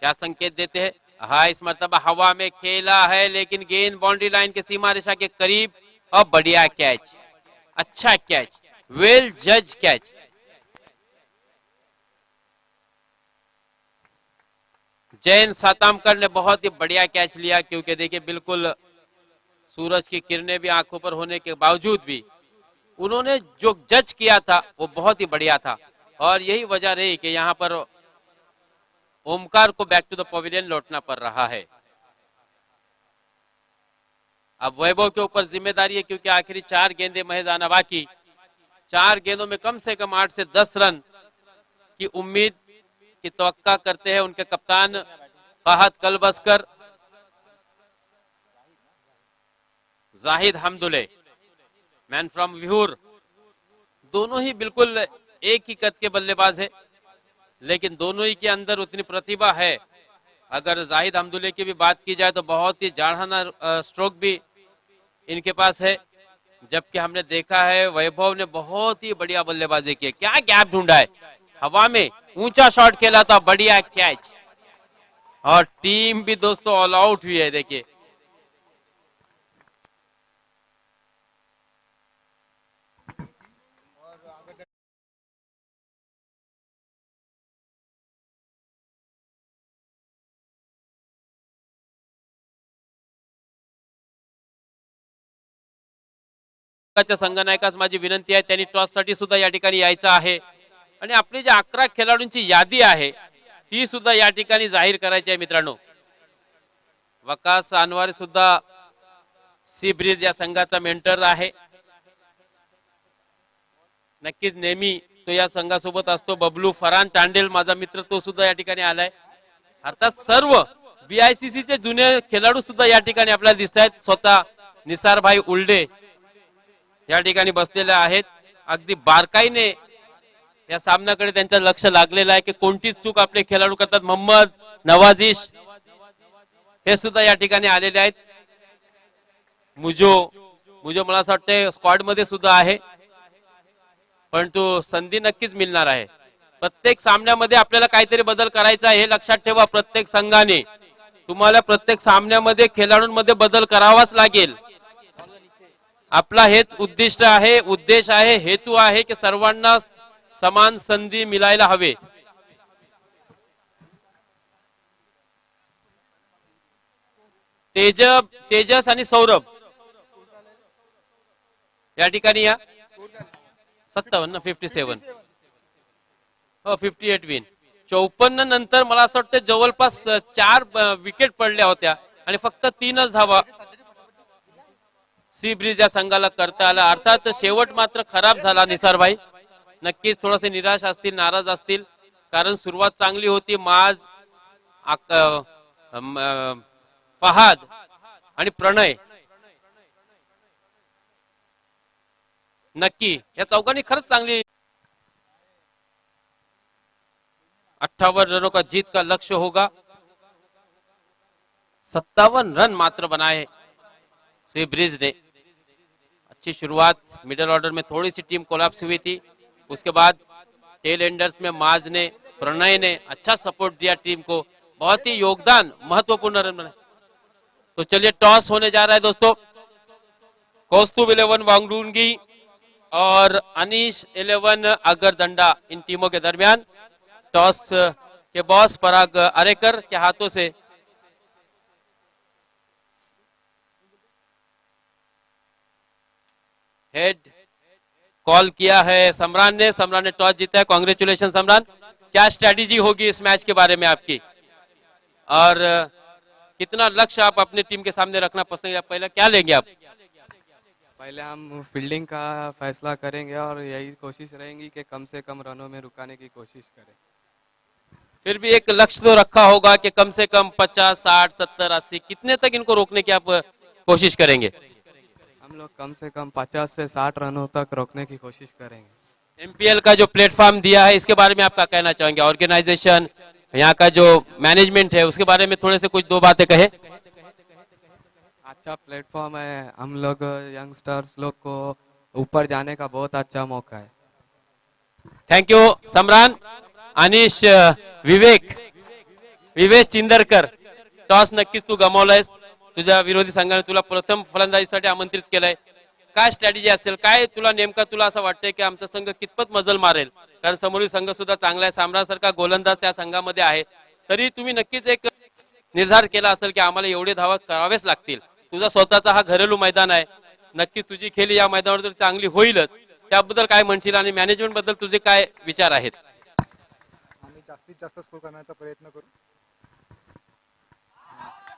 क्या संकेत देते हैं? हाँ, इस मर्तबा हवा में खेला है, लेकिन गेंद बाउंड्री लाइन के सीमा रेखा के करीब, और बढ़िया कैच, अच्छा कैच, वेल जज कैच। जैन सातामकर ने बहुत ही बढ़िया कैच लिया, क्योंकि देखिए बिल्कुल सूरज की किरणें भी आंखों पर होने के बावजूद भी उन्होंने जो जज किया था वो बहुत ही बढ़िया था। और यही वजह रही कि यहाँ पर ओमकार को बैक टू द पवेलियन लौटना पड़ रहा है। अब वैभव के ऊपर जिम्मेदारी है, क्योंकि आखिरी 4 गेंदें महज आना बाकी। 4 गेंदों में कम से कम 8 से 10 रन की उम्मीद की तवक्का करते हैं उनके कप्तान फहद कलबस्कर। जाहिद हमदुल्ले मैन फ्रॉम विहूर, दोनों ही बिल्कुल एक ही कद के बल्लेबाज है, लेकिन दोनों ही के अंदर उतनी प्रतिभा है। अगर जाहिद हमदुल्ले की भी बात की जाए तो बहुत ही जाड़ाना स्ट्रोक भी इनके पास है, जबकि हमने देखा है वैभव ने बहुत ही बढ़िया बल्लेबाजी की। क्या गैप ढूंढा है, हवा में ऊंचा शॉट खेला था, बढ़िया कैच, और टीम भी दोस्तों ऑल आउट हुई है। देखिए संघनायकास माझी विनंती आहे, त्यांनी टॉस साठी सुद्धा या ठिकाणी यायचं आहे, आणि आपली जी 11 खेळाडूंची यादी आहे ती सुद्धा या ठिकाणी जाहीर करायची आहे मित्रांनो। वकास अनवारी सुद्धा सी ब्रिज या संघाचा मेंटर आहे, नक्कीच नेहमी तो या संघासोबत असतो। बबलू फरान तांडेल माझा मित्र, तो सुद्धा या ठिकाणी आलाय। अर्थात सर्व बीआयसीसी चे जुने खेळाडू सुद्धा या ठिकाणी आपल्याला दिसत आहेत। स्वतः निसारभाई उल्डे या ठिकाणी बसलेले आहेत। अगदी बारकाईने या सामन्याकडे त्यांचं लक्ष लागलेलं आहे की कोणतीच चूक आपले खेळाडू करतात। मोहम्मद नवाजिश हे सुद्धा या ठिकाणी आलेले आहेत। मुजो मला असं वाटतं स्क्वॉड मध्ये सुद्धा आहे, परंतु संधी नक्कीच मिळणार आहे। प्रत्येक सामन्यामध्ये आपल्याला काहीतरी बदल करायचा आहे, हे लक्षात ठेवा। प्रत्येक संघाने तुम्हाला प्रत्येक सामन्यामध्ये खेळाडूंमध्ये बदल करावाच लागेल। आपला हेच उद्दिष्ट आहे, उद्देश आहे, हेतू आहे की सर्वांना समान संधी मिळायला हवे. तेजस आणि सौरभ या ठिकाणी या 57 57 हो 58 विन. 54 नंतर मला असं वाटतं जवळपास 4 विकेट पडल्या होत्या आणि फक्त 3च धावा सी ब्रिज या संघाला करता आला. अर्थात शेवट मात्र खराब झाला निसार भाई. नक्कीच थोडेसे निराश असतील, नाराज असतील, कारण सुरुवात चांगली होती. माज, फहाद आणि प्रणय नक्की या चौघांनी खरंच चांगली. 58 रनों का जीत का लक्ष्य होगा. 57 रन मात्र बनाए सी ब्रिज ने. अच्छी शुरुआत. मिडिल ऑर्डर में थोड़ी सी टीम कोलैप्स हुई थी. उसके बाद टेल एंडर्स में माज ने, प्रणय ने अच्छा सपोर्ट दिया टीम को. बहुत ही योगदान, महत्वपूर्ण रन बनाए. तो चलिए टॉस होने जा रहा है दोस्तों. कौस्तुभ 11 वांगडुंगी और अनीश 11 अगरदंडा, इन टीमों के दरमियान. टॉस के बॉस पराग अरेकर के हाथों से हेड कॉल किया है समरान ने. समरान ने टॉस जीता है. कांग्रेचुलेशन समरान. क्या स्ट्रेटेजी होगी इस मैच के बारे में आपकी, और कितना लक्ष्य आप अपने टीम के सामने रखना पसंद है? पहले क्या लेंगे आप? पहले हम फील्डिंग का फैसला करेंगे और यही कोशिश रहेगी कि कम से कम रनों में रुकाने की कोशिश करें. फिर भी एक लक्ष्य तो रखा होगा कि कम से कम 50, 60, 70, 80 कितने तक इनको रोकने की आप कोशिश करेंगे? हम लोग कम से कम 50 से 60 रनों तक रोकने की कोशिश करेंगे. एमपीएल का जो प्लेटफॉर्म दिया है इसके बारे में आप क्या कहना चाहेंगे? ऑर्गेनाइजेशन, यहाँ का जो मैनेजमेंट है उसके बारे में थोड़े से कुछ दो बातें कहे. अच्छा प्लेटफॉर्म है. हम लोग यंगस्टर्स लोग को ऊपर जाने का बहुत अच्छा मौका है. Thank you Samran. Anish, Vivesh Chindarkar, toss नक्कीच तू गमावलायस. तुझ्या विरोधी संघाने तुला प्रथम फलंदाजीसाठी आमंत्रित केलंय. काय स्ट्रॅटेजी असेल, काय तुला नेमका तुला असं वाटतंय की आमचा संघ कितपत मजल मारेल? कारण समोरील संघ सुद्धा चांगला आहे. सामरासारखा गोलंदाज त्या संघामध्ये आहे. तरी तुम्ही नक्कीच एक निर्धार केला असेल की आम्हाला एवढे धावा करावेच लागतील. तुझा स्वतःचा हा घरेलू मैदान आहे. नक्कीच तुझी खेळी या मैदानावर तर चांगली होईलच. त्याबद्दल काय म्हणशील आणि मॅनेजमेंट बद्दल तुझे काय विचार आहेत? आम्ही जास्तीत जास्त स्कोर करण्याचा प्रयत्न करू.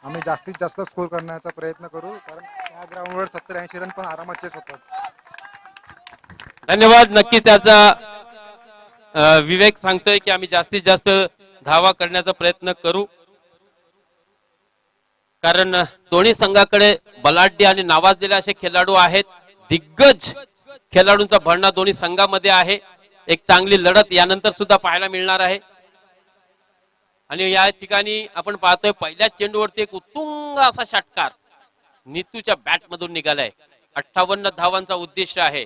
आम्ही जास्तीत जास्त स्कोर करण्याचा प्रयत्न करू, कारण या ग्राउंडवर 70-80 रन पण आरामात चेस होतात. धन्यवाद. नक्कीच त्याचा विवेक सांगतोय की आम्ही जास्तीत जास्त धावा करण्याचा प्रयत्न करू, कारण दोन्ही संघाकडे बलाढ्य आणि नावाजलेले असे खेळाडू आहेत. दिग्गज खेळाडूंचा भरणा दोन्ही संघामध्ये आहे. एक चांगली लढत यानंतर सुद्धा पाहायला मिळणार आहे. आणि या ठिकाणी आपण पाहतोय पहिल्या चेंडूवरती एक उत्तुंग असा षटकार नीतूच्या बॅट मधून निघालाय. 58 धावांचा उद्दिष्ट आहे.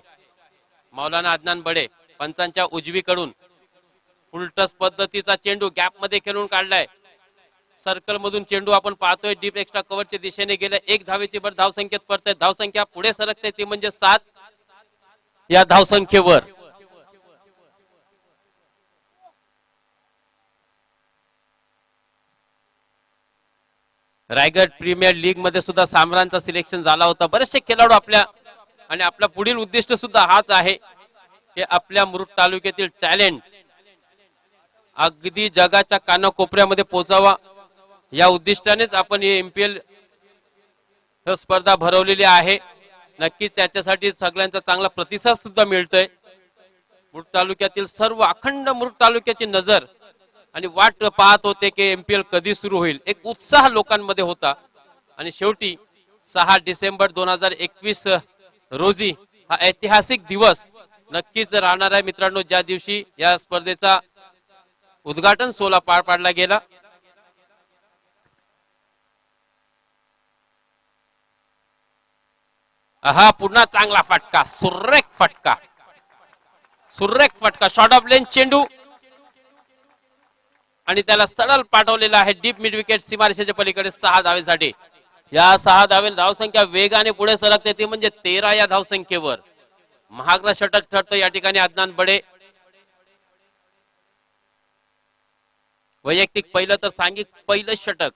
मौलाना अदनान बडे पंचांच्या उजवीकडून फुलटस पद्धतीचा चेंडू गॅप मध्ये खेळून काढलाय. सर्कल मधून चेंडू आपण पाहतोय डीप एक्स्ट्रा कव्हरच्या दिशेने गेले. 1 धावेची भर धावसंख्येत पडते. धावसंख्या पुढे सरकते ती म्हणजे 7 या धावसंख्येवर. रायगड प्रीमियर लीग मध्ये सुद्धा सामरांचा सिलेक्शन झाला होता. बरेचसे खेळाडू आपल्या आणि आपला पुढील उद्दिष्ट सुद्धा हाच आहे की आपल्या मुरुड तालुक्यातील टॅलेंट अगदी जगाच्या कानाकोपऱ्यामध्ये पोहोचावा. या उद्दिष्टानेच आपण ही एमपीएल स्पर्धा भरवलेली आहे. नक्कीच त्याच्यासाठी सगळ्यांचा चांगला प्रतिसाद सुद्धा मिळतोय. मुरुड तालुक्यातील सर्व अखंड मुरुड तालुक्याची नजर आणि वाट पाहत होते की एमपीएल कधी सुरू होईल. एक उत्साह लोकांमध्ये होता आणि शेवटी 6 डिसेंबर 2021 रोजी हा ऐतिहासिक दिवस नक्कीच राहणार आहे मित्रांनो, ज्या दिवशी या स्पर्धेचा उद्घाटन सोहळा पार पाडला गेला. हा पुन्हा चांगला फटका, सुरेख फटका, शॉर्ट ऑफ लेन चेंडू आणि त्याला सरळ पाठवलेला आहे डीप मिड विकेट सीमारेषेच्या पलीकडे 6 धावेसाठी. या 6 धावे धावसंख्या वेगाने पुढे सरकते ती म्हणजे 13 या धावसंख्येवर. महागडा षटक ठरतो या ठिकाणी अदनान बडे वैयक्तिक पहिलं तर सांघिक पहिलं षटक.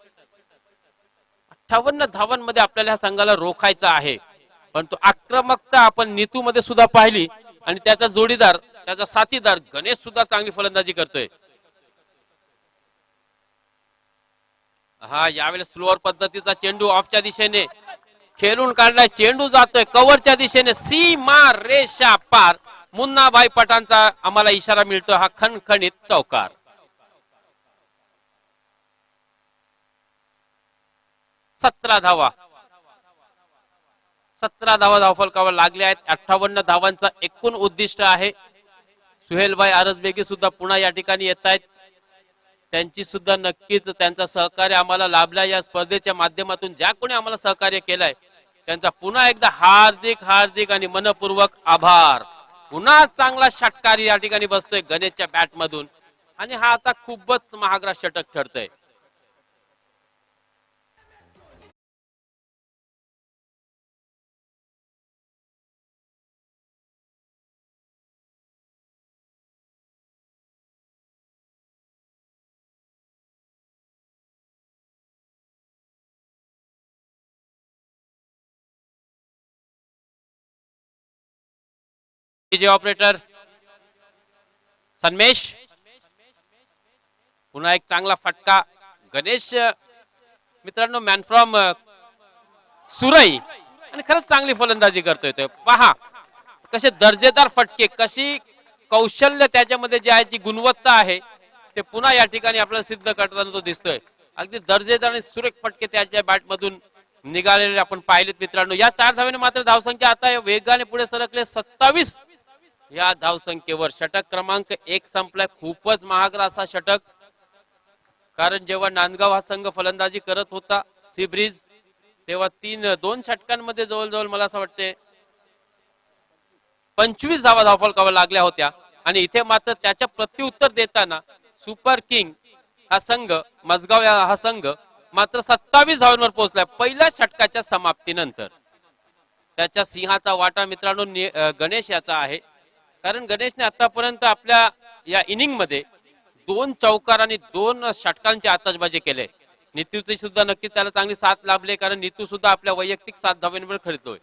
58 धावांमध्ये आपल्याला ह्या संघाला रोखायचं आहे. पण तो आक्रमकता आपण नीतू मध्ये सुद्धा पाहिली आणि त्याचा जोडीदार त्याचा साथीदार गणेश सुद्धा चांगली फलंदाजी करतोय. हा यावेळेस स्लोअर पद्धतीचा चेंडू ऑफच्या दिशेने खेळून काढलाय. चेंडू जातोय कव्हरच्या दिशेने सीमा रेषा पार. मुन्नाभाई पठाणचा आम्हाला इशारा मिळतो. हा खणखणीत चौकार. 17 धावा 17 धावा धावफलकावर लागल्या आहेत. 58 धावांचा एकूण उद्दिष्ट आहे. सुहेलभाई आरसबेगी सुद्धा पुन्हा या ठिकाणी येत आहेत. त्यांची सुद्धा नक्कीच त्यांचा सहकार्य आम्हाला लाभला. या स्पर्धेच्या माध्यमातून ज्या कोणी आम्हाला सहकार्य केलंय त्यांचा पुन्हा एकदा हार्दिक हार्दिक आणि मनपूर्वक आभार. पुन्हा चांगला षटकार या ठिकाणी बसतोय गणेशच्या बॅट मधून आणि हा आता खूपच महागडा षटक ठरतोय. ऑपरेटर सन्मेश पुन्हा एक चांगला फटका. गणेश मित्रांनो मॅन फ्रॉम सुरई आणि खरंच चांगली फलंदाजी करतोय. ते पहा कसे दर्जेदार फटके, कशी कौशल्य त्याच्यामध्ये जे आहे, जी गुणवत्ता आहे ते पुन्हा या ठिकाणी आपल्याला सिद्ध करताना तो दिसतोय. अगदी दर्जेदार आणि सुरेख फटके त्याच्या बॅट मधून निघालेले आपण पाहिलेत मित्रांनो. या 4 धावेने मात्र धावसंख्या आता वेगाने पुढे सरकले 27 या धावसंख्येवर. षटक क्रमांक 1 संपलाय. खूपच महागडा असा षटक. कारण जेव्हा नांदगाव हा संघ फलंदाजी करत होता सी ब्रिज तेव्हा 2 षटकांमध्ये जवळजवळ मला असं वाटते 25 धावा धावफलकावर लागल्या होत्या. आणि इथे मात्र त्याच्या प्रत्युत्तर देताना सुपर किंग हा संघ मजगाव हा संघ मात्र 27 धावांवर पोहोचलाय पहिल्या षटकाच्या समाप्तीनंतर. त्याच्या सिंहाचा वाटा मित्रांनो गणेश याचा आहे. कारण गणेशने आतापर्यंत आपल्या या इनिंग मध्ये 2 चौकार आणि 2 षटकांची आतषबाजी केले. नीतूची सुद्धा नक्कीच त्याला चांगली साथ लाभले. कारण नीतू सुद्धा आपल्या वैयक्तिक 7 धावांवर खेळतोय.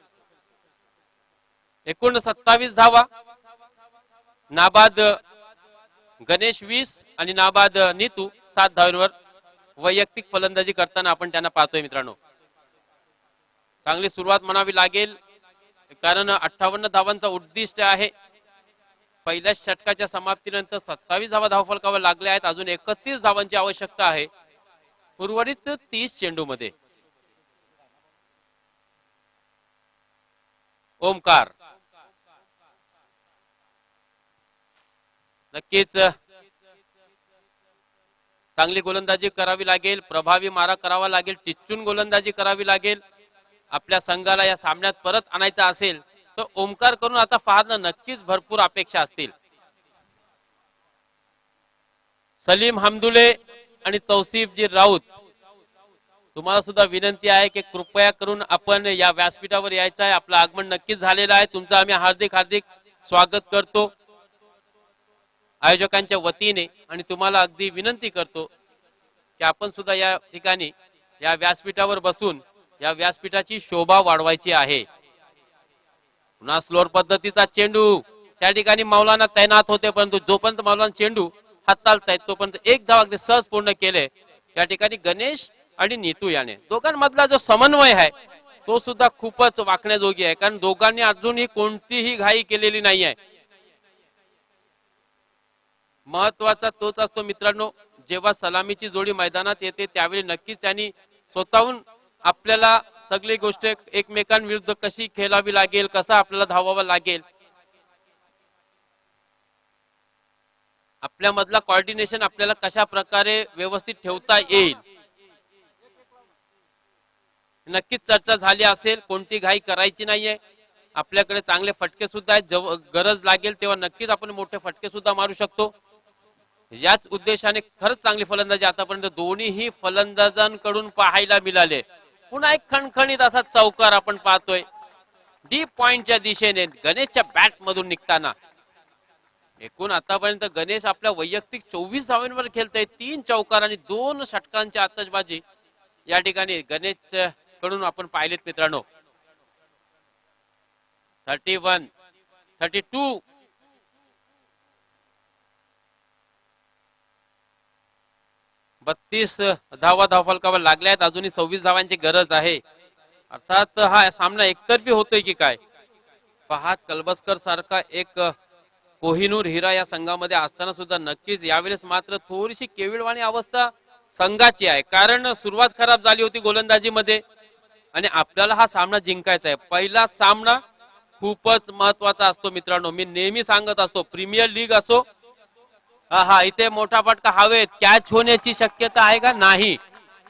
एकूण 27 धावा. नाबाद गणेश 20 आणि नाबाद नीतू 7 धावांवर वैयक्तिक फलंदाजी करताना आपण त्यांना पाहतोय मित्रांनो. चांगली सुरुवात म्हणावी लागेल. कारण 58 धावांचा उद्दिष्ट आहे. पहिल्या षटकाच्या समाप्तीनंतर 27 धावा धावफलकावर लागल्या आहेत. अजून 31 धावांची आवश्यकता आहे उर्वरित 30 चेंडू मध्ये. ओमकार नक्कीच चांगली गोलंदाजी करावी लागेल. प्रभावी मारा करावा लागेल. टिच्चून गोलंदाजी करावी लागेल. आपल्या संघाला या सामन्यात परत आणायचं असेल तर ओमकार करून आता फाहादला नक्कीच भरपूर अपेक्षा असतील. सलीम हमदुले आणि तौसिफजी राऊत तुम्हाला सुद्धा विनंती आहे की कृपया करून आपण या व्यासपीठावर यायचं आहे. आपलं आगमन नक्कीच झालेलं आहे. तुमचं आम्ही हार्दिक हार्दिक स्वागत करतो आयोजकांच्या वतीने. आणि तुम्हाला अगदी विनंती करतो की आपण सुद्धा या ठिकाणी या व्यासपीठावर बसून या व्यासपीठाची शोभा वाढवायची आहे. पुन्हा स्लोअर पद्धतीचा चेंडू त्या ठिकाणी मौलाना तैनात होते. परंतु जोपर्यंत मौलाना चेंडू हाताळतायत तोपर्यंत 1 धाव अगदी सहज पूर्ण केले. या ठिकाणी गणेश आणि नीतू याने दोघांमधला जो समन्वय आहे तो सुद्धा खूपच वाकण्याजोगी आहे. कारण दोघांनी अजूनही कोणतीही घाई केलेली नाही आहे. महत्वाचा तोच असतो मित्रांनो. जेव्हा सलामीची जोडी मैदानात येते त्यावेळी नक्कीच त्यांनी स्वतःहून आपल्याला सगळी गोष्ट एकमेकांविरुद्ध कशी खेळावी लागेल, कसं आपल्याला धावावं लागेल, आपल्या मधला कॉर्डिनेशन आपल्याला कशा प्रकारे व्यवस्थित ठेवता येईल नक्कीच चर्चा झाली असेल. कोणती घाई करायची नाहीये. आपल्याकडे चांगले फटके सुद्धा आहेत. गरज लागेल तेव्हा नक्कीच आपण मोठे फटके सुद्धा मारू शकतो. याच उद्देशाने खरंच चांगली फलंदाजी आतापर्यंत दोन्हीही फलंदाजांकडून पाहायला मिळाले. पुन्हा एक खणखणीत असा चौकार आपण पाहतोय डीप पॉइंटच्या दिशेने गणेशच्या बॅट मधून निघताना. एकूण आतापर्यंत गणेश आपल्या वैयक्तिक 24 धावांवर खेळतोय, 3 चौकार आणि 2 षटकांची आतषबाजी या ठिकाणी गणेश कडून आपण पाहिलेत मित्रांनो. 31, 32 32 धावा धावफलकावर लागल्या आहेत. अजूनही 26 धावांची गरज आहे. अर्थात हा सामना एकतर्फी होतोय की काय. फहाद कलबस्कर सारखा एक कोहिनूर हिरा या संघामध्ये असताना सुद्धा नक्कीच यावेळेस मात्र थोडीशी केविलवाणी अवस्था संघाची आहे. कारण सुरुवात खराब झाली होती गोलंदाजीमध्ये आणि आपल्याला हा सामना जिंकायचा आहे. पहिला सामना खूपच महत्वाचा असतो मित्रांनो. मी नेहमी सांगत असतो, प्रीमियर लीग असो, हा इथे मोठा फटका हवेत कॅच होण्याची शक्यता आहे का? नाही.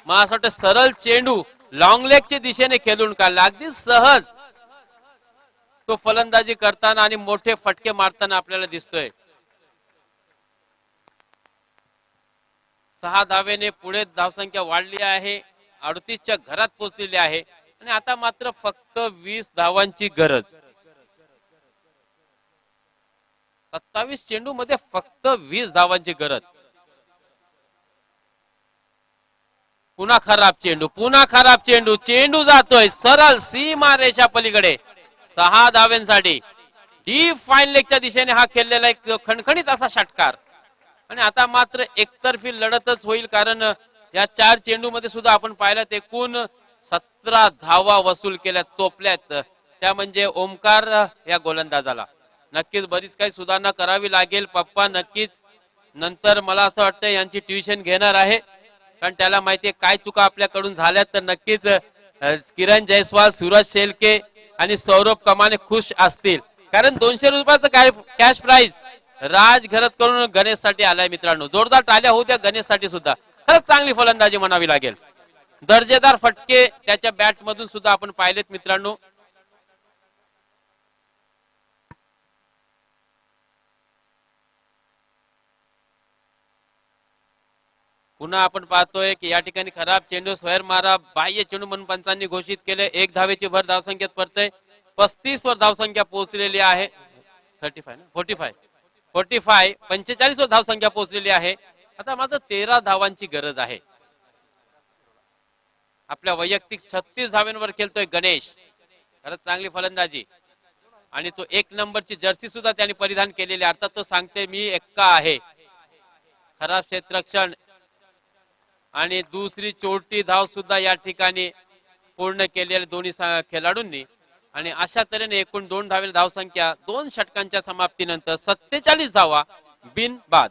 मला असं वाटतं सरळ चेंडू लॉंग लेगच्या दिशेने खेळून काढला, अगदी सहज तो फलंदाजी करताना आणि मोठे फटके मारताना आपल्याला दिसतोय. 6 धावेने पुढे धावसंख्या वाढली आहे, 38च्या घरात पोहोचलेली आहे आणि आता मात्र फक्त 20 धावांची गरज. 27 चेंडू मध्ये फक्त 20 धावांची गरज. पुन्हा खराब चेंडू, पुन्हा खराब चेंडू, चेंडू जातोय सरळ सीमा रेषा पलीकडे 6 धाव्यांसाठी. डीप फाईन लेगच्या दिशेने हा खेळलेला एक खणखणीत असा षटकार आणि आता मात्र एकतर्फी लढतच होईल. कारण या 4 चेंडू मध्ये सुद्धा आपण पाहिलं एकूण 17 धावा वसूल केल्या, चोपल्यात. त्या म्हणजे ओमकार या गोलंदाजाला. नक्कीच बरीच काही सुधारणा करावी लागेल. पप्पा नक्कीच नंतर मला असं वाटतं यांची ट्युशन घेणार आहे, कारण त्याला माहितीये काय चुका आपल्याकडून झाल्यात. तर नक्कीच किरण जयस्वाल, सूरज शेलके आणि सौरभ कमाने खुश असतील, कारण 200 रुपयाचं कॅश प्राइज राज घरत करून गणेश साठी आलाय मित्रांनो. जोरदार टाळ्या होऊ द्या गणेश साठी सुद्धा. खरंच चांगली फलंदाजी म्हणावी लागेल. दर्जेदार फटके त्याच्या बॅट मधून सुद्धा आपण पाहिलेत मित्रांनो. पुन्हा आपण पाहतोय की या ठिकाणी खराब चेंडू, स्क्वेअर मारा, बाह्य चेंडू म्हणून पंचांनी घोषित केले. 1 धावेची भर धावसंख्येत पडतंय. 35 वर धावसंख्या पोहोचलेली आहे. 35 ना 45 45 वर धावसंख्या पोहोचलेली आहे. आता मात्र 13 धावांची गरज आहे. आपल्या वैयक्तिक 36 धावांवर खेळतोय गणेश. खरंच चांगली फलंदाजी आणि तो 1 नंबरची जर्सी सुद्धा त्यांनी परिधान केलेली. अर्थात तो सांगते मी एक्का आहे. खराब क्षेत्ररक्षण आणि दुसरी चोरटी धाव सुद्धा या ठिकाणी पूर्ण केलेल्या दोन्ही खेळाडूंनी आणि अशा तऱ्हेने एकूण 2 धावेल धावसंख्या 2 षटकांच्या समाप्तीनंतर 47 धावा बिनबाद.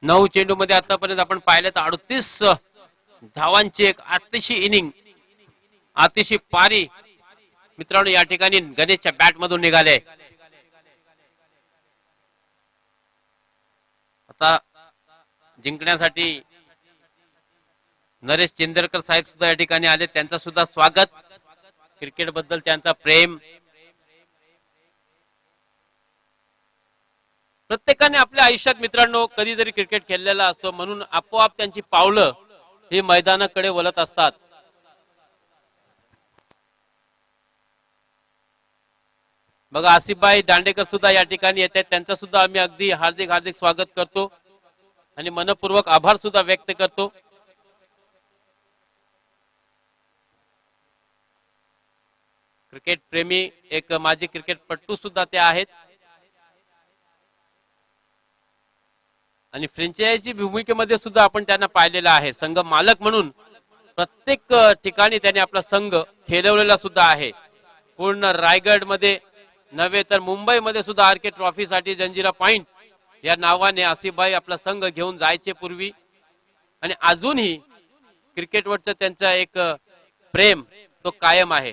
नऊ चेंडू मध्ये आतापर्यंत आपण पाहिलं तर 38 धावांची एक अतिशय इनिंग, अतिशय पारी मित्रांनो या ठिकाणी गणेशच्या बॅट मधून निघाले. आता जिंकण्यासाठी नरेश चेंदरकर साहेब सुद्धा या ठिकाणी आले. त्यांचं सुद्धा स्वागत. क्रिकेट बद्दल त्यांचा प्रेम. प्रत्येकाने आपल्या आयुष्यात मित्रांनो कधीतरी क्रिकेट खेळलेला असतो, म्हणून आपोआप त्यांची पावलं ही मैदानाकडे वळत असतात. बघा आसिफभाई दांडेकर सुद्धा या ठिकाणी येत आहेत. त्यांचं सुद्धा आम्ही अगदी हार्दिक स्वागत करतो आणि मनपूर्वक आभार सुद्धा व्यक्त करतो. क्रिकेट प्रेमी एक माजी क्रिकेटपटू सुद्धा ते आहेत आणि फ्रँचायझी भूमिकेमध्ये सुद्धा आपण त्यांना पाहिलेलं आहे. संघ मालक म्हणून प्रत्येक ठिकाणी त्यांनी आपला संघ खेळवलेला सुद्धा आहे. पूर्ण रायगड मध्ये नव्हे तर मुंबईमध्ये सुद्धा आर के ट्रॉफी साठी जंजिरा पॉइंट या नावाने आसिफभाई आपला संघ घेऊन जायचे पूर्वी आणि अजूनही क्रिकेटवरचं त्यांचा एक प्रेम तो कायम आहे.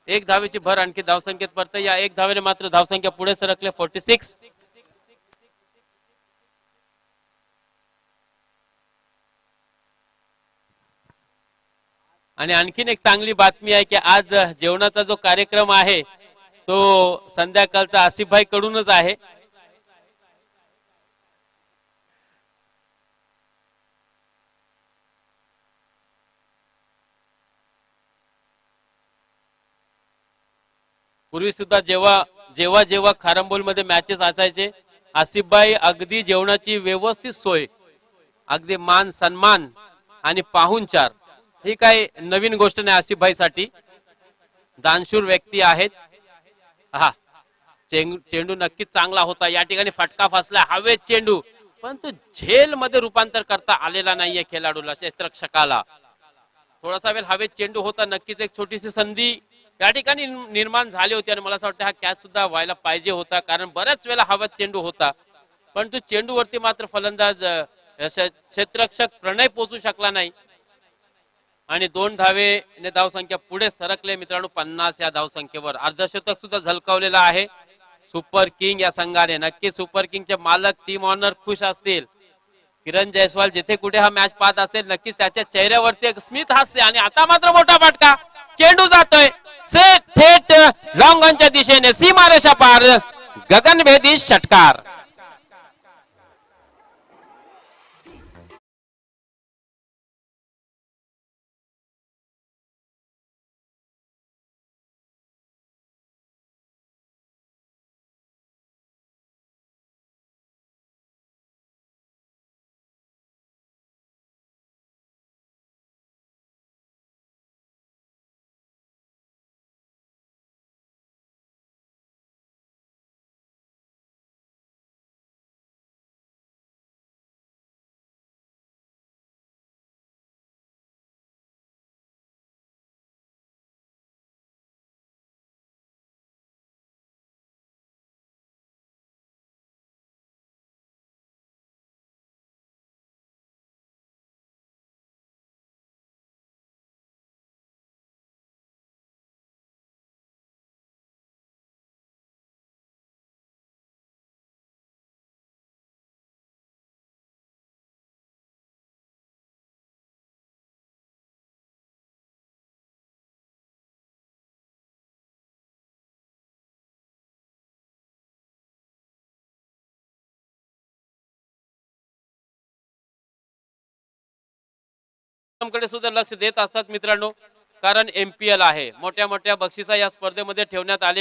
एक धावेची भर आणखी धावसंख्येत पडते. या एक धावेने मात्र धावसंख्या पुढे सरकले 46. आणि आणखीन एक चांगली बातमी आहे की आज जेवणाचा जो कार्यक्रम आहे तो संध्याकाळचा आसिफभाई कडूनच आहे. पूर्वी सुद्धा जेव्हा जेव्हा जेव्हा खारंबोल मध्ये मॅचेस असायचे आसिफभाई अगदी जेवणाची व्यवस्थित सोय, अगदी मान सन्मान आणि पाहुणचार, ही काही नवीन गोष्ट नाही आसिफभाई साठी. दानशूर व्यक्ती आहेत. हा चेंडू नक्कीच चांगला होता. या ठिकाणी फटका फसला हवेत चेंडू, पण तो झेल मध्ये रूपांतर करता आलेला नाहीये खेळाडूला, क्षेत्ररक्षकाला. थोडासा वेळ हवेत चेंडू होता. नक्कीच एक छोटीशी संधी या ठिकाणी निर्माण झाली होती आणि मला असं वाटतं हा कॅच सुद्धा व्हायला पाहिजे होता, कारण बऱ्याच वेळा हवेत चेंडू होता पण तो चेंडूवरती मात्र फलंदाज क्षेत्ररक्षक प्रणय पोहोचू शकला नाही. आणि 2 धावेने धावसंख्या पुढे सरकले मित्रांनो 50 या धावसंख्येवर. अर्धशतक सुद्धा झलकावलेलं आहे सुपर किंग या संघाने. नक्की सुपर किंगचे मालक टीम ऑनर खुश असतील. किरण जयस्वाल जिथे कुठे हा मॅच पाहत असेल नक्कीच त्याच्या चेहऱ्यावरती एक स्मित हास्य. आणि आता मात्र मोठा फटका, चेंडू जातोय थेट लॉंगॉनच्या दिशेने, सीमारेषा पार, गगनभेदी षटकार. कडे सुद्धा लक्ष देत असतात मित्रांनो, कारण MPL आहे. मोठ्या मोठ्या बक्षिसा या स्पर्धेमध्ये ठेवण्यात आलेली